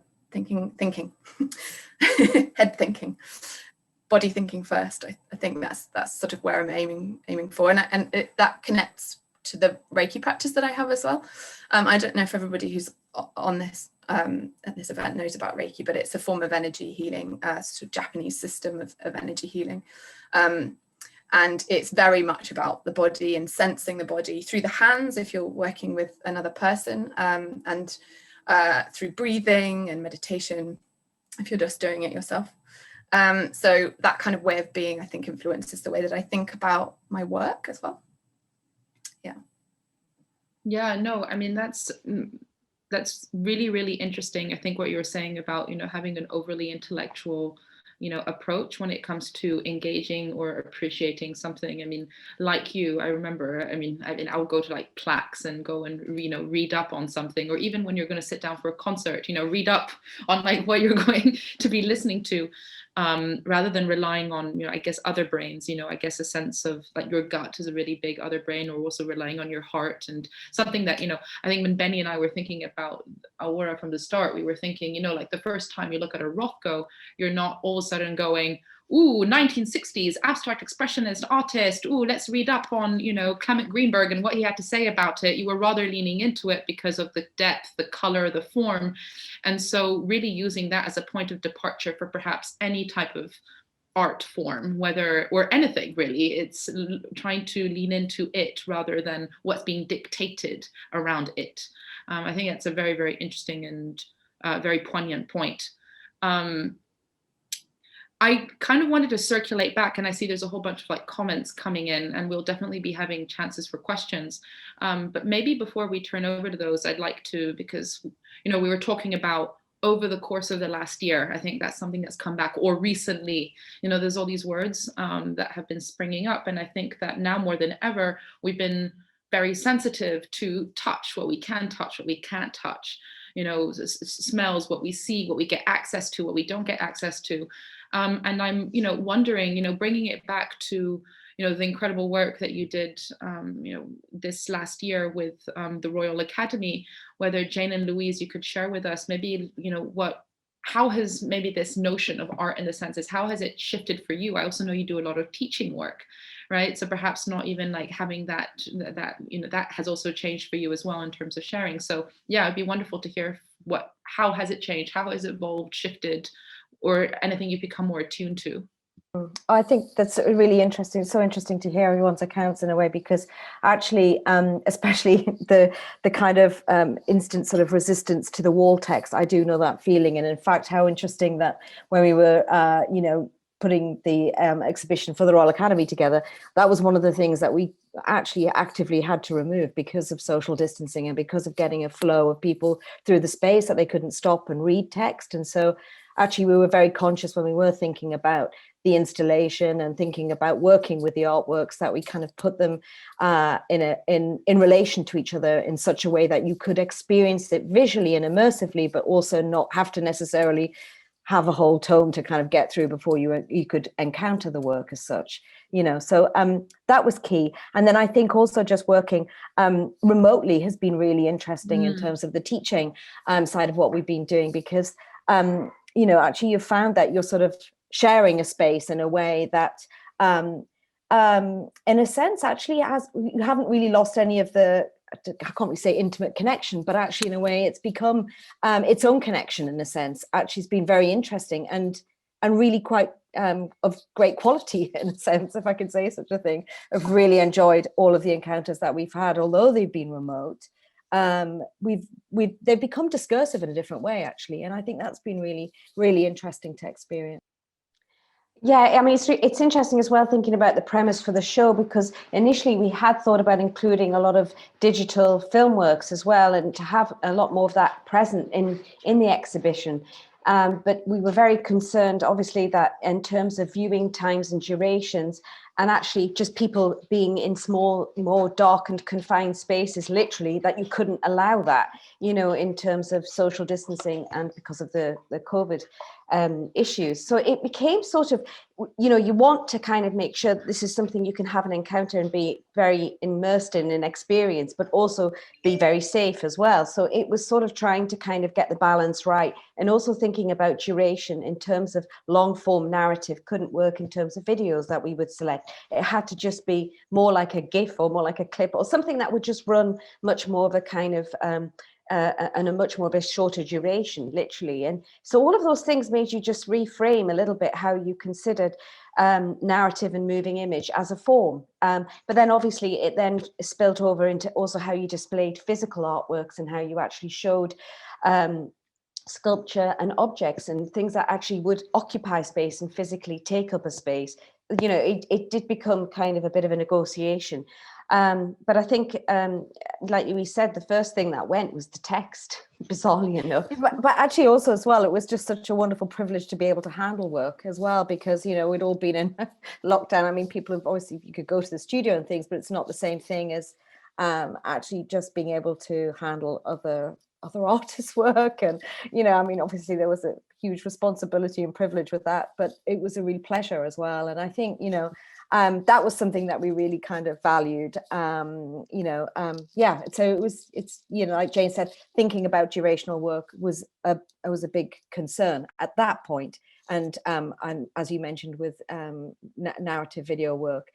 thinking, body thinking first. I think that's sort of where I'm aiming for, and that connects to the Reiki practice that I have as well. I don't know if everybody who's on this at this event knows about Reiki, but it's a form of energy healing, sort of Japanese system of energy healing. And it's very much about the body and sensing the body through the hands if you're working with another person. And through breathing and meditation, if you're just doing it yourself. So that kind of way of being, I think, influences the way that I think about my work as well. Yeah. Yeah, no, I mean, that's really, really interesting. I think what you were saying about, having an overly intellectual, approach when it comes to engaging or appreciating something. I mean, like you, I remember, I'll go to like plaques and go and, read up on something, or even when you're going to sit down for a concert, read up on like what you're going to be listening to, rather than relying on, I guess, other brains. I guess a sense of like your gut is a really big other brain, or also relying on your heart. And something that, I think when Benny and I were thinking about AORA from the start, we were thinking, like the first time you look at a Rothko, you're not all of a sudden going, ooh, 1960s abstract expressionist artist, ooh, let's read up on, Clement Greenberg and what he had to say about it. You were rather leaning into it because of the depth, the color, the form. And so really using that as a point of departure for perhaps any type of art form, whether, or anything really, it's trying to lean into it rather than what's being dictated around it. I think that's a very, very interesting and very poignant point. I kind of wanted to circulate back, and I see there's a whole bunch of like comments coming in, and we'll definitely be having chances for questions. But maybe before we turn over to those, I'd like to, because, we were talking about over the course of the last year, I think that's something that's come back, or recently, there's all these words that have been springing up. And I think that now more than ever, we've been very sensitive to touch, what we can touch, what we can't touch, smells, what we see, what we get access to, what we don't get access to. And I'm, wondering, bringing it back to, the incredible work that you did, this last year with the Royal Academy, whether Jane and Louise, you could share with us maybe, how has maybe this notion of art in the senses, how has it shifted for you? I also know you do a lot of teaching work, right? So perhaps not even like having that has also changed for you as well in terms of sharing. So yeah, it'd be wonderful to hear how has it changed? How has it evolved, shifted, or anything you've become more attuned to? I think that's really interesting. It's so interesting to hear everyone's accounts in a way, because actually, especially the kind of instant sort of resistance to the wall text, I do know that feeling. And in fact, how interesting that when we were, putting the exhibition for the Royal Academy together, that was one of the things that we actually actively had to remove because of social distancing and because of getting a flow of people through the space that they couldn't stop and read text. And so actually we were very conscious when we were thinking about the installation and thinking about working with the artworks that we kind of put them in relation to each other in such a way that you could experience it visually and immersively, but also not have to necessarily have a whole tome to kind of get through before you could encounter the work as such, so that was key. And then I think also just working remotely has been really interesting in terms of the teaching side of what we've been doing, because actually you've found that you're sort of sharing a space in a way that in a sense actually you haven't really lost any of the, I can't really say intimate connection, but actually in a way it's become its own connection in a sense. Actually, it's been very interesting and really quite of great quality in a sense, if I can say such a thing. I've really enjoyed all of the encounters that we've had, although they've been remote. They've become discursive in a different way actually, and I think that's been really, really interesting to experience. Yeah, I mean, it's interesting as well thinking about the premise for the show, because initially we had thought about including a lot of digital film works as well, and to have a lot more of that present in the exhibition. But we were very concerned, obviously, that in terms of viewing times and durations, and actually just people being in small, more dark and confined spaces, literally, that you couldn't allow that, in terms of social distancing and because of the COVID issues. So it became sort of, you want to kind of make sure that this is something you can have an encounter and be very immersed in an experience, but also be very safe as well. So it was sort of trying to kind of get the balance right, and also thinking about duration in terms of long form narrative couldn't work in terms of videos that we would select. It had to just be more like a GIF or more like a clip or something that would just run much more of a kind of and a much more of a shorter duration, literally. And so all of those things made you just reframe a little bit how you considered narrative and moving image as a form. But then obviously it then spilled over into also how you displayed physical artworks and how you actually showed sculpture and objects and things that actually would occupy space and physically take up a space. You know, it did become kind of a bit of a negotiation. But I think, like we said, the first thing that went was the text, bizarrely enough. But actually also as well, it was just such a wonderful privilege to be able to handle work as well, because, you know, we'd all been in lockdown. I mean, people have obviously, you could go to the studio and things, but it's not the same thing as actually just being able to handle other artists' work. And, you know, I mean, obviously there was a huge responsibility and privilege with that, but it was a real pleasure as well. And I think, you know, that was something that we really kind of valued, you know, yeah. So it's, you know, like Jane said, thinking about durational work was a big concern at that point. And as you mentioned with narrative video work,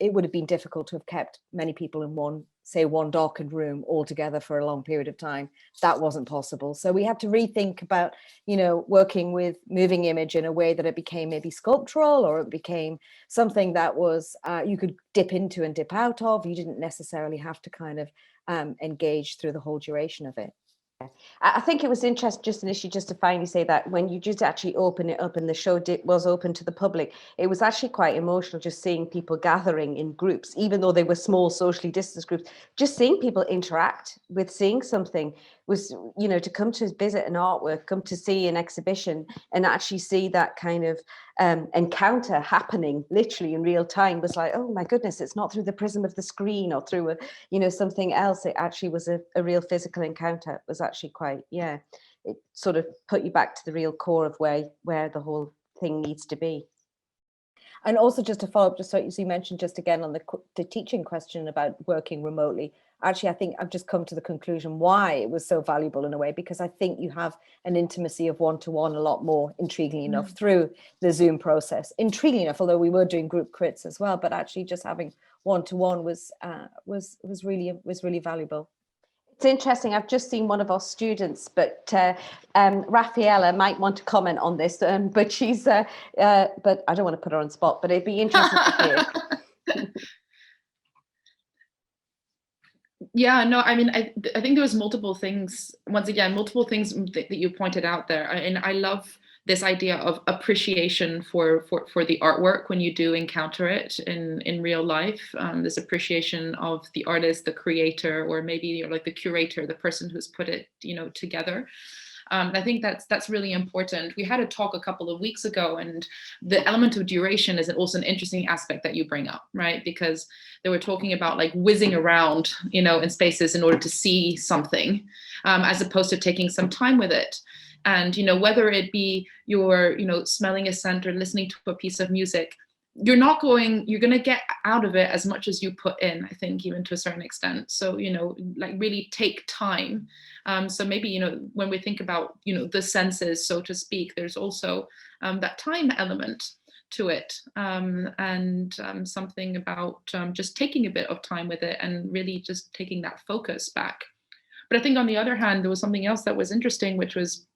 it would have been difficult to have kept many people in one darkened room all together for a long period of time. That wasn't possible. So we had to rethink about, you know, working with moving image in a way that it became maybe sculptural, or it became something that was you could dip into and dip out of. You didn't necessarily have to kind of engage through the whole duration of it. I think it was interesting, just initially, just to finally say that when you just actually open it up and the show was open to the public, it was actually quite emotional just seeing people gathering in groups, even though they were small socially distanced groups. Just seeing people interact with seeing something was, you know, to come to visit an artwork, come to see an exhibition and actually see that kind of encounter happening literally in real time was like, oh my goodness, it's not through the prism of the screen or through a, you know, something else. It actually was a real physical encounter. It was actually quite, yeah, it sort of put you back to the real core of where the whole thing needs to be. And also just to follow up, just so you mentioned just again on the teaching question about working remotely, actually, I think I've just come to the conclusion why it was so valuable in a way, because I think you have an intimacy of one-to-one a lot more, intriguingly enough, through the Zoom process. Intriguingly enough, although we were doing group crits as well, but actually just having one-to-one was really valuable. It's interesting. I've just seen one of our students, but Raffaella might want to comment on this. But she's, but I don't want to put her on the spot. But it'd be interesting to hear. Yeah, no, I mean, I think there was multiple things. Once again, multiple things that you pointed out there, and I love this idea of appreciation for the artwork when you do encounter it in real life. This appreciation of the artist, the creator, or maybe you're like the curator, the person who's put it, you know, together. And I think that's really important. We had a talk a couple of weeks ago, and the element of duration is also an interesting aspect that you bring up, right? Because they were talking about like whizzing around, you know, in spaces in order to see something, as opposed to taking some time with it. And, you know, whether it be you're, you know, smelling a scent or listening to a piece of music, you're going to get out of it as much as you put in, I think, even to a certain extent. So, you know, like really take time. So maybe, you know, when we think about, you know, the senses, so to speak, there's also that time element to it, and something about just taking a bit of time with it and really just taking that focus back. But I think on the other hand, there was something else that was interesting, which was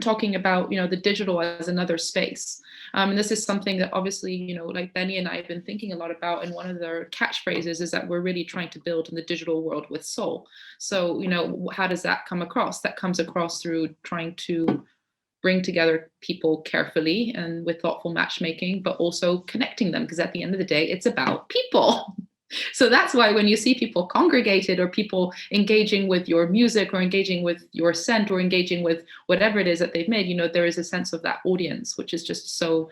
talking about, you know, the digital as another space. And this is something that obviously, you know, like Benni and I have been thinking a lot about, and one of their catchphrases is that we're really trying to build in the digital world with soul. So, you know, how does that come across? That comes across through trying to bring together people carefully and with thoughtful matchmaking, but also connecting them, because at the end of the day, it's about people. So that's why when you see people congregated or people engaging with your music or engaging with your scent or engaging with whatever it is that they've made, you know, there is a sense of that audience, which is just so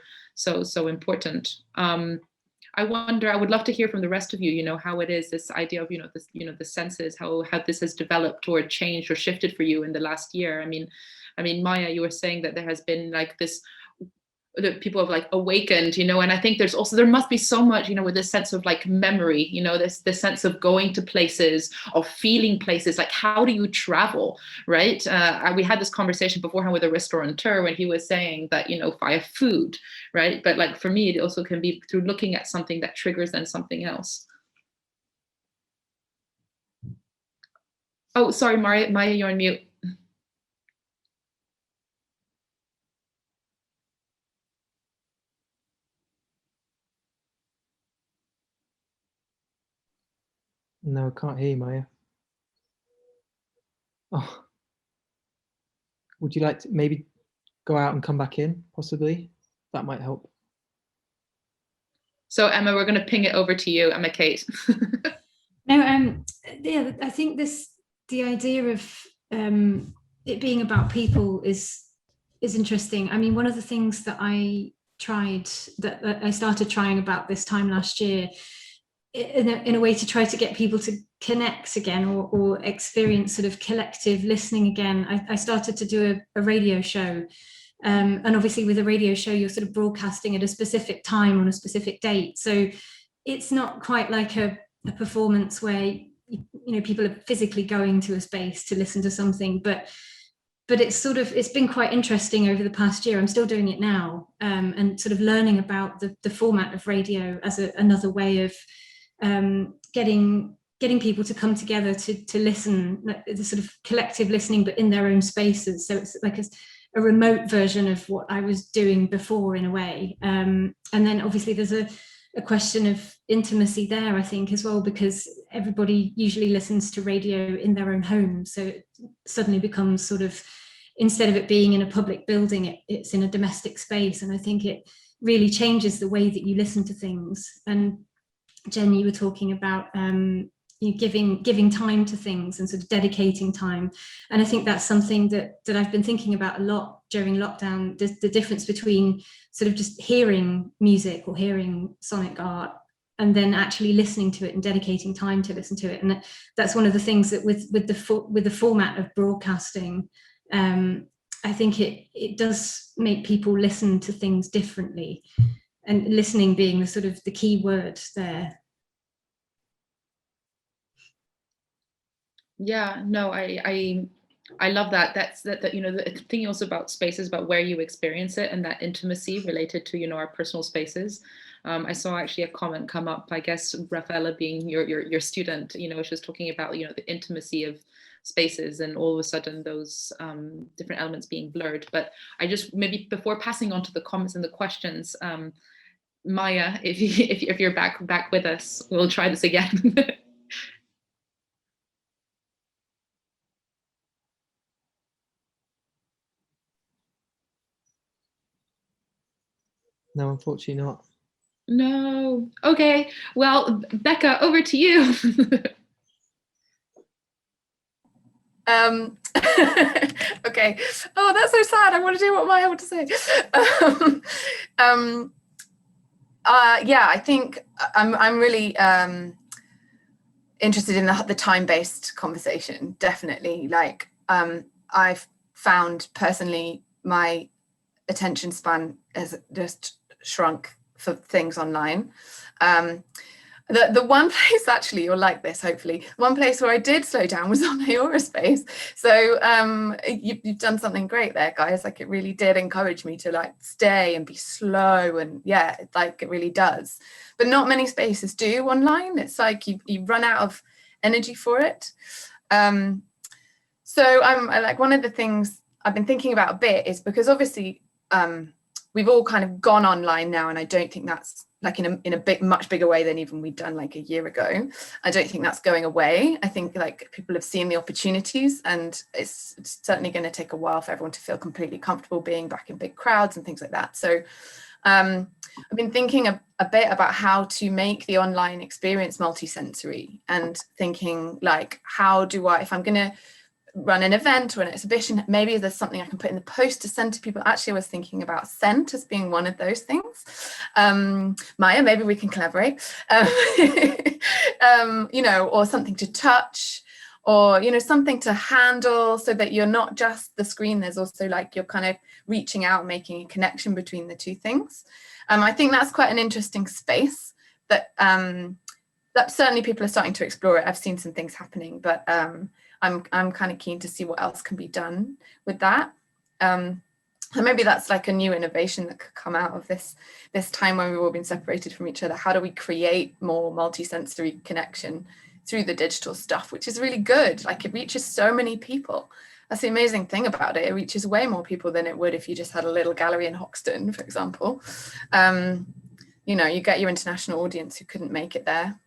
important. I wonder, I would love to hear from the rest of you, you know, how it is, this idea of, you know, this, you know, the senses, how this has developed or changed or shifted for you in the last year. I mean, Maya, you were saying that there has been like this, that people have like awakened, you know, and I think there must be so much, you know, with this sense of like memory, you know, this sense of going to places, of feeling places, like how do you travel, right? We had this conversation beforehand with a restaurateur when he was saying that, you know, via food, right? But like for me, it also can be through looking at something that triggers then something else. Oh, sorry, Maya, you're on mute. No, I can't hear you, Maya. Oh. would you like to maybe go out and come back in, possibly? That might help. So Emma, we're going to ping it over to you, Emma Kate. No, yeah, I think the idea of it being about people is interesting. I mean, one of the things that I started trying about this time last year, in a way to try to get people to connect again or experience sort of collective listening again. I started to do a radio show. And obviously with a radio show, you're sort of broadcasting at a specific time on a specific date. So it's not quite like a performance where, you know, people are physically going to a space to listen to something, but it's been quite interesting over the past year. I'm still doing it now, and sort of learning about the format of radio as another way of getting people to come together to listen, the sort of collective listening, but in their own spaces. So it's like a remote version of what I was doing before, in a way. And then obviously there's a question of intimacy there, I think, as well, because everybody usually listens to radio in their own home. So it suddenly becomes sort of, instead of it being in a public building, it's in a domestic space. And I think it really changes the way that you listen to things. And Jen, you were talking about giving time to things and sort of dedicating time. And I think that's something that I've been thinking about a lot during lockdown, the difference between sort of just hearing music or hearing sonic art and then actually listening to it and dedicating time to listen to it. And that's one of the things that with the format of broadcasting, I think it does make people listen to things differently, and listening being the sort of the key word there. Yeah, no, I love that. That's that you know, the thing also about spaces, about where you experience it and that intimacy related to, you know, our personal spaces. I saw actually a comment come up, I guess Rafaela being your student, you know, she was talking about, you know, the intimacy of spaces and all of a sudden those different elements being blurred. But I just, maybe before passing on to the comments and the questions, Maya, if you're back with us, we'll try this again. No, unfortunately not. No. Okay. Well, Becca, over to you. Okay. Oh, that's so sad. I want to do what Maya want to say. Yeah, I think I'm really interested in the time-based conversation. Definitely. Like, I've found personally my attention span has just shrunk for things online. The one place, actually, you'll like this, hopefully, one place where I did slow down was on AORA space. So you've done something great there, guys. Like, it really did encourage me to like stay and be slow, and yeah, like it really does. But not many spaces do online. It's like you run out of energy for it. So I like, one of the things I've been thinking about a bit is, because obviously we've all kind of gone online now, and I don't think that's like in a much bigger way than even we'd done like a year ago. I don't think that's going away. I think like people have seen the opportunities, and it's certainly going to take a while for everyone to feel completely comfortable being back in big crowds and things like that. So I've been thinking a bit about how to make the online experience multisensory, and thinking like, how do I, if I'm going to run an event or an exhibition, maybe there's something I can put in the post to send to people. Actually, I was thinking about scent as being one of those things. Maya, maybe we can collaborate. You know, or something to touch, or, you know, something to handle, so that you're not just the screen, there's also like, you're kind of reaching out, making a connection between the two things. I think that's quite an interesting space that that certainly people are starting to explore it. I've seen some things happening, but I'm kind of keen to see what else can be done with that. And maybe that's like a new innovation that could come out of this time when we've all been separated from each other. How do we create more multisensory connection through the digital stuff, which is really good. Like, it reaches so many people. That's the amazing thing about it. It reaches way more people than it would if you just had a little gallery in Hoxton, for example. You know, you get your international audience who couldn't make it there.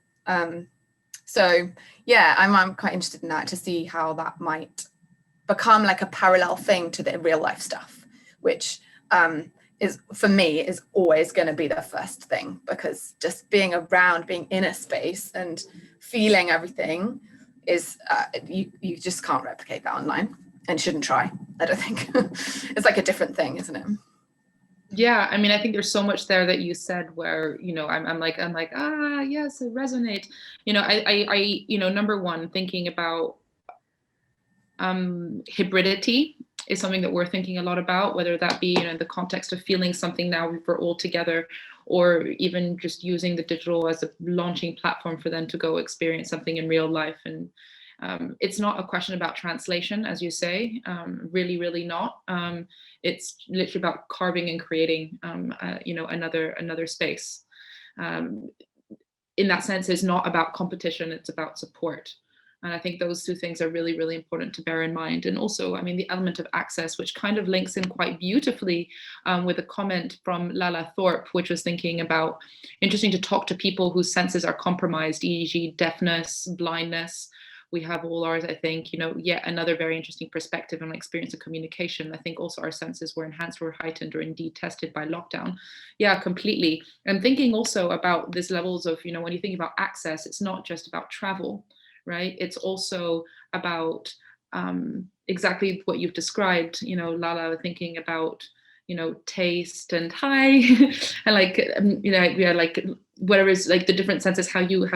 So yeah, I'm quite interested in that, to see how that might become like a parallel thing to the real life stuff, which is, for me, is always going to be the first thing, because just being around, being in a space and feeling everything is, you just can't replicate that online, and shouldn't try, I don't think. It's like a different thing, isn't it? Yeah, I mean, I think there's so much there that you said where, you know, I'm like, ah, yes, it resonates. You know, I you know, number one, thinking about hybridity is something that we're thinking a lot about, whether that be, you know, in the context of feeling something now if we're all together, or even just using the digital as a launching platform for them to go experience something in real life. And it's not a question about translation, as you say, really, really not. It's literally about carving and creating, you know, another space. In that sense, it's not about competition, it's about support. And I think those two things are really, really important to bear in mind. And also, I mean, the element of access, which kind of links in quite beautifully with a comment from Lala Thorpe, which was thinking about, interesting to talk to people whose senses are compromised, e.g. deafness, blindness. We have all ours, I think, you know, yet another very interesting perspective on experience of communication. I think also our senses were enhanced or heightened or indeed tested by lockdown. Yeah, completely. And thinking also about these levels of, you know, when you think about access, it's not just about travel, right? It's also about exactly what you've described, you know, Lala, thinking about, you know, taste and hi, and like, you know, we are like, whatever is like the different senses, how you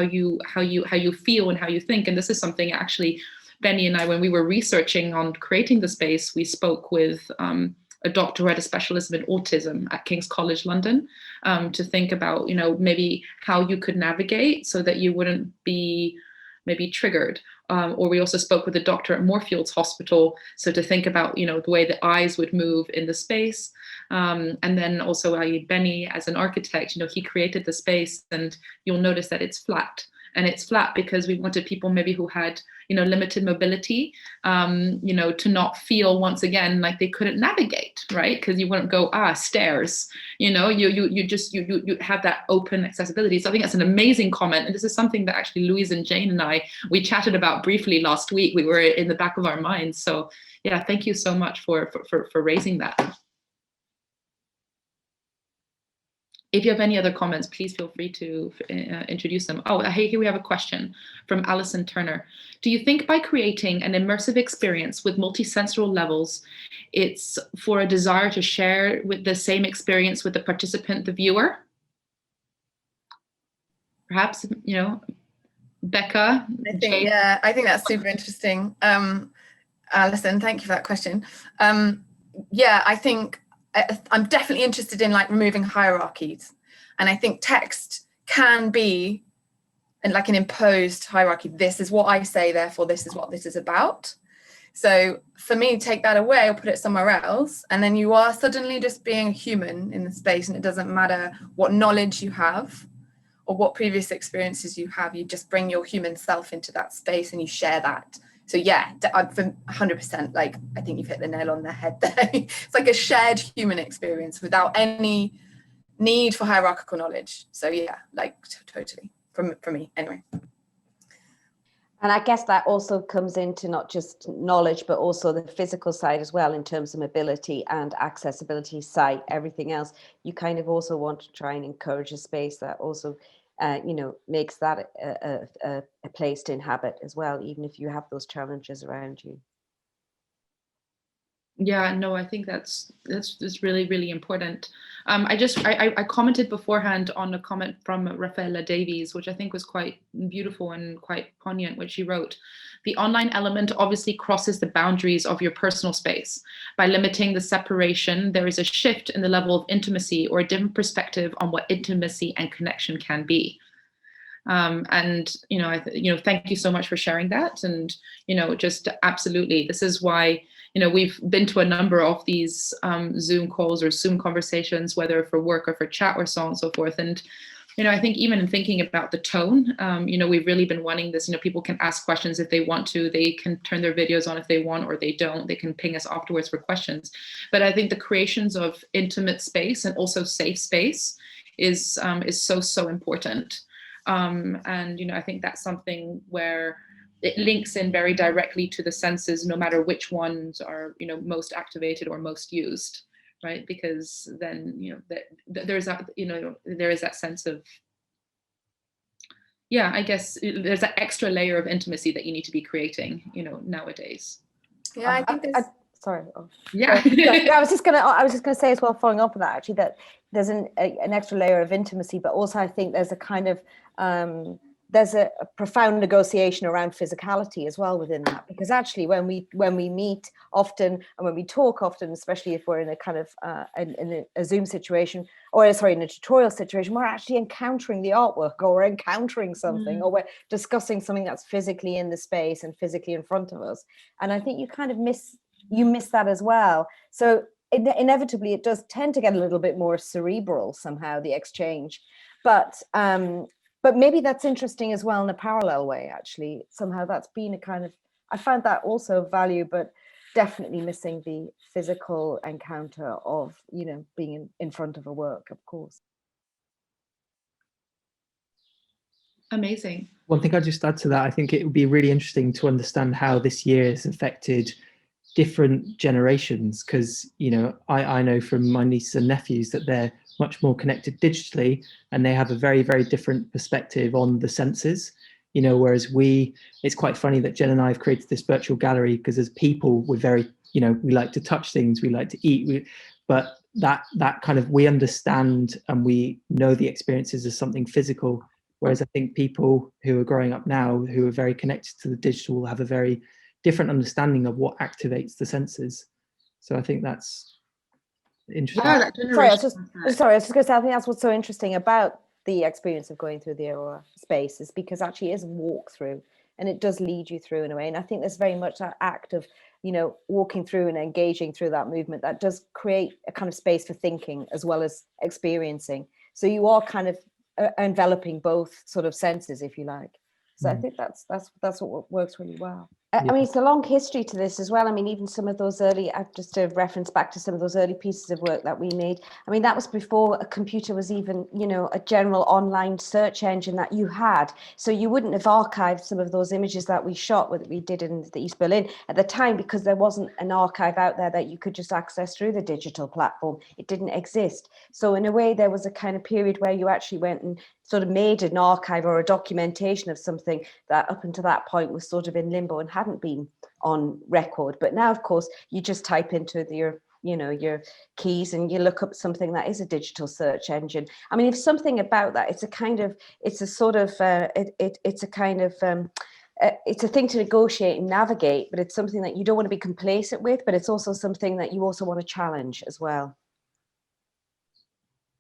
feel and how you think. And this is something actually, Benni and I, when we were researching on creating the space, we spoke with a doctor who had a specialism in autism at King's College London, to think about, you know, maybe how you could navigate so that you wouldn't be maybe triggered. Or we also spoke with a doctor at Moorfields Hospital, so to think about, you know, the way the eyes would move in the space. And then also Benni, as an architect, you know, he created the space, and you'll notice that it's flat. And it's flat because we wanted people maybe who had, you know, limited mobility, you know, to not feel, once again, like they couldn't navigate, right? Because you wouldn't go, stairs, you know, you have that open accessibility. So I think that's an amazing comment. And this is something that actually Louise and Jane and I, we chatted about briefly last week. We were in the back of our minds. So yeah, thank you so much for raising that. If you have any other comments, please feel free to introduce them. Oh, here we have a question from Alison Turner. Do you think by creating an immersive experience with multisensory levels, it's for a desire to share with the same experience with the participant, the viewer? Perhaps, you know, Becca? I think that's super interesting. Alison, thank you for that question. Yeah, I think I'm definitely interested in like removing hierarchies, and I think text can be like an imposed hierarchy. This is what I say, therefore this is what this is about. So for me, take that away or put it somewhere else, and then you are suddenly just being a human in the space, and it doesn't matter what knowledge you have or what previous experiences you have, you just bring your human self into that space and you share that. So yeah, 100%, like, I think you've hit the nail on the head there. It's like a shared human experience without any need for hierarchical knowledge. So yeah, like totally, for me anyway. And I guess that also comes into not just knowledge, but also the physical side as well, in terms of mobility and accessibility, sight, everything else. You kind of also want to try and encourage a space that also you know, makes that a place to inhabit as well, even if you have those challenges around you. Yeah, no, I think that's really, really important. I commented beforehand on a comment from Rafaela Davies, which I think was quite beautiful and quite poignant, which she wrote. The online element obviously crosses the boundaries of your personal space. By limiting the separation, there is a shift in the level of intimacy, or a different perspective on what intimacy and connection can be. And, you know, thank you so much for sharing that. And, you know, just absolutely, this is why, you know, we've been to a number of these Zoom calls or Zoom conversations, whether for work or for chat or so on and so forth. And, you know, I think even in thinking about the tone, you know, we've really been wanting this, you know, people can ask questions if they want to, they can turn their videos on if they want, or they don't, they can ping us afterwards for questions. But I think the creations of intimate space and also safe space is so important. And, you know, I think that's something where it links in very directly to the senses, no matter which ones are, most activated or most used, right? Because then, there's that, there is that sense of, yeah, I guess there's that extra layer of intimacy that you need to be creating, nowadays. Yeah, I think there's. Sorry. Oh. Yeah. Yeah, I was just gonna say as well, following up on that, actually, that there's an extra layer of intimacy, but also I think there's a kind of there's a profound negotiation around physicality as well within that, because actually when we meet often and when we talk often, especially if we're in a kind of in a Zoom situation, or sorry, in a tutorial situation, we're actually encountering the artwork, or we're encountering something, or we're discussing something that's physically in the space and physically in front of us. And I think you kind of miss that as well. So inevitably it does tend to get a little bit more cerebral somehow, the exchange, but maybe that's interesting as well in a parallel way, actually. Somehow that's been a kind of, I found that also of value, but definitely missing the physical encounter of, being in front of a work, of course. Amazing. One thing I'd just add to that, I think it would be really interesting to understand how this year has affected different generations, because I know from my nieces and nephews that they're much more connected digitally, and they have a very, very different perspective on the senses, whereas it's quite funny that Jen and I have created this virtual gallery because as people we're very, we like to touch things, we like to eat, but that kind of, we understand and we know the experiences as something physical, whereas I think people who are growing up now who are very connected to the digital have a very different understanding of what activates the senses. So I think that's interesting. Yeah, I was just going to say, I think that's what's so interesting about the experience of going through the AORA space, is because actually it is a walkthrough and it does lead you through in a way. And I think there's very much that act of, walking through and engaging through that movement that does create a kind of space for thinking as well as experiencing. So you are kind of enveloping both sort of senses, if you like. So I think that's what works really well. I mean, it's a long history to this as well. I mean, even some of those early, just to reference back to some of those early pieces of work that we made. I mean, that was before a computer was even, a general online search engine that you had. So you wouldn't have archived some of those images that we shot, what we did in the East Berlin at the time, because there wasn't an archive out there that you could just access through the digital platform. It didn't exist. So in a way, there was a kind of period where you actually went and sort of made an archive or a documentation of something that up until that point was sort of in limbo and hadn't been on record. But now, of course, you just type into your keys and you look up something that is a digital search engine. I mean, if something about that, it's a thing to negotiate and navigate, but it's something that you don't want to be complacent with, but it's also something that you also want to challenge as well.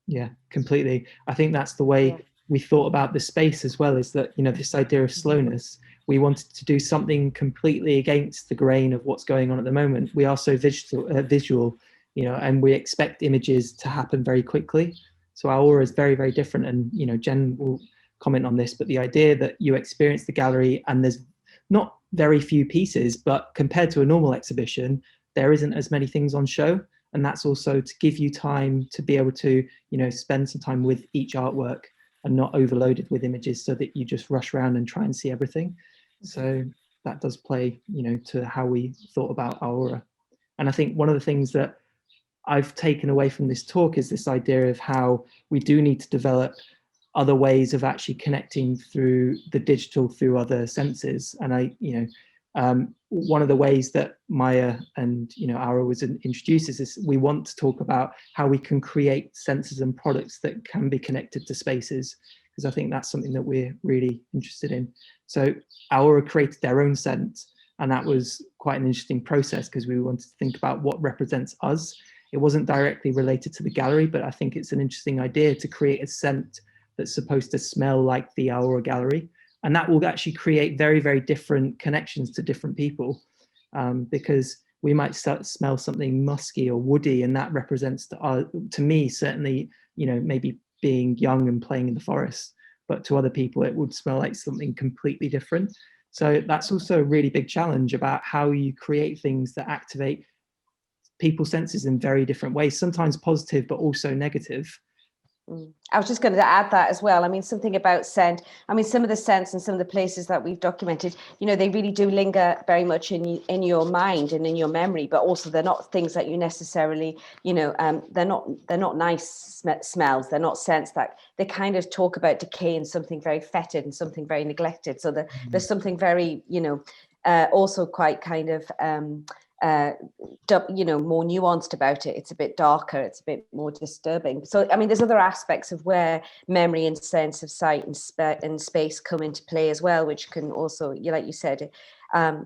Yeah, completely. I think that's the way we thought about the space as well, is that, this idea of slowness, we wanted to do something completely against the grain of what's going on at the moment. We are so visual, and we expect images to happen very quickly. So our aura is very, very different. And, Jen will comment on this, but the idea that you experience the gallery and there's not very few pieces, but compared to a normal exhibition, there isn't as many things on show. And that's also to give you time to be able to, spend some time with each artwork and not overloaded with images so that you just rush around and try and see everything. So that does play, to how we thought about our aura. And I think one of the things that I've taken away from this talk is this idea of how we do need to develop other ways of actually connecting through the digital, through other senses. And one of the ways that Maya and AORA was introduced is we want to talk about how we can create senses and products that can be connected to spaces, because I think that's something that we're really interested in. So AORA created their own scent, and that was quite an interesting process because we wanted to think about what represents us. It wasn't directly related to the gallery, but I think it's an interesting idea to create a scent that's supposed to smell like the AORA gallery. And that will actually create very, very different connections to different people, because we might smell something musky or woody, and that represents to me, certainly, maybe being young and playing in the forest, but to other people, it would smell like something completely different. So that's also a really big challenge about how you create things that activate people's senses in very different ways, sometimes positive, but also negative. I was just going to add that as well. I mean, something about scent. I mean, some of the scents and some of the places that we've documented, you know, they really do linger very much in your mind and in your memory, but also they're not things that you necessarily, you know, they're not nice smells. They're not scents that they kind of talk about decay and something very fetid and something very neglected. So there's something very, you know, also quite kind of, you know, more nuanced about it. It's a bit darker, it's a bit more disturbing. So I mean, there's other aspects of where memory and sense of sight and space come into play as well, which can also, like you said,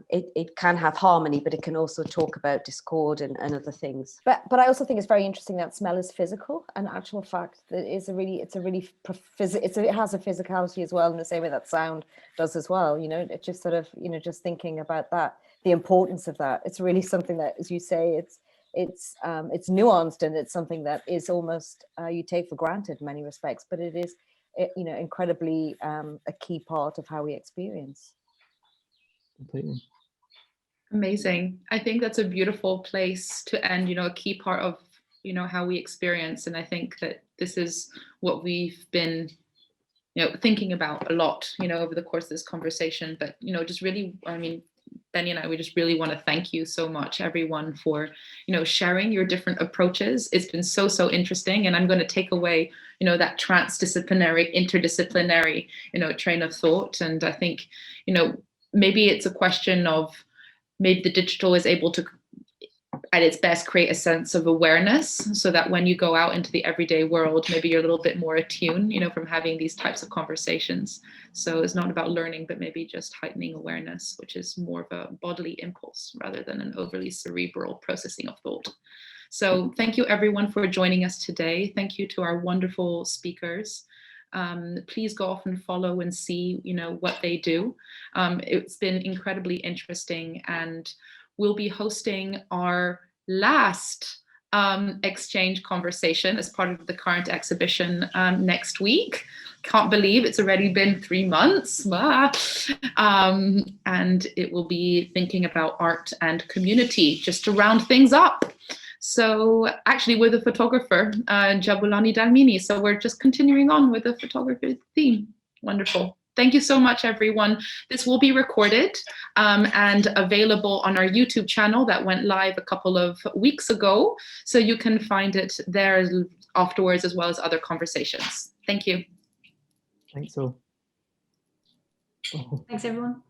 it can have harmony, but it can also talk about discord and other things. But I also think it's very interesting that smell is physical, and actual fact that it has a physicality as well, in the same way that sound does as well. You know, it just sort of, you know, just thinking about that, the importance of that. It's really something that, as you say, it's nuanced, and it's something that is almost you take for granted in many respects, but it is, you know, incredibly a key part of how we experience. Completely. Amazing. I think that's a beautiful place to end, you know, a key part of, you know, how we experience. And I think that this is what we've been, you know, thinking about a lot, you know, over the course of this conversation. But, you know, just really, I mean, Benni and I, we just really want to thank you so much, everyone, for, you know, sharing your different approaches. It's been so interesting. And I'm going to take away, you know, that transdisciplinary, interdisciplinary, you know, train of thought. And I think, you know, maybe it's a question of, maybe the digital is able to, at its best, create a sense of awareness, so that when you go out into the everyday world, maybe you're a little bit more attuned, you know, from having these types of conversations. So it's not about learning, but maybe just heightening awareness, which is more of a bodily impulse rather than an overly cerebral processing of thought. So thank you everyone for joining us today. Thank you to our wonderful speakers. Please go off and follow and see, you know, what they do. It's been incredibly interesting, and we'll be hosting our last exchange conversation as part of the current exhibition next week. Can't believe it's already been 3 months. And it will be thinking about art and community, just to round things up. So actually with a photographer, Jabulani Dalmini. So we're just continuing on with the photography theme. Wonderful. Thank you so much, everyone. This will be recorded and available on our YouTube channel that went live a couple of weeks ago. So you can find it there afterwards, as well as other conversations. Thank you. Thanks all. Thanks, everyone.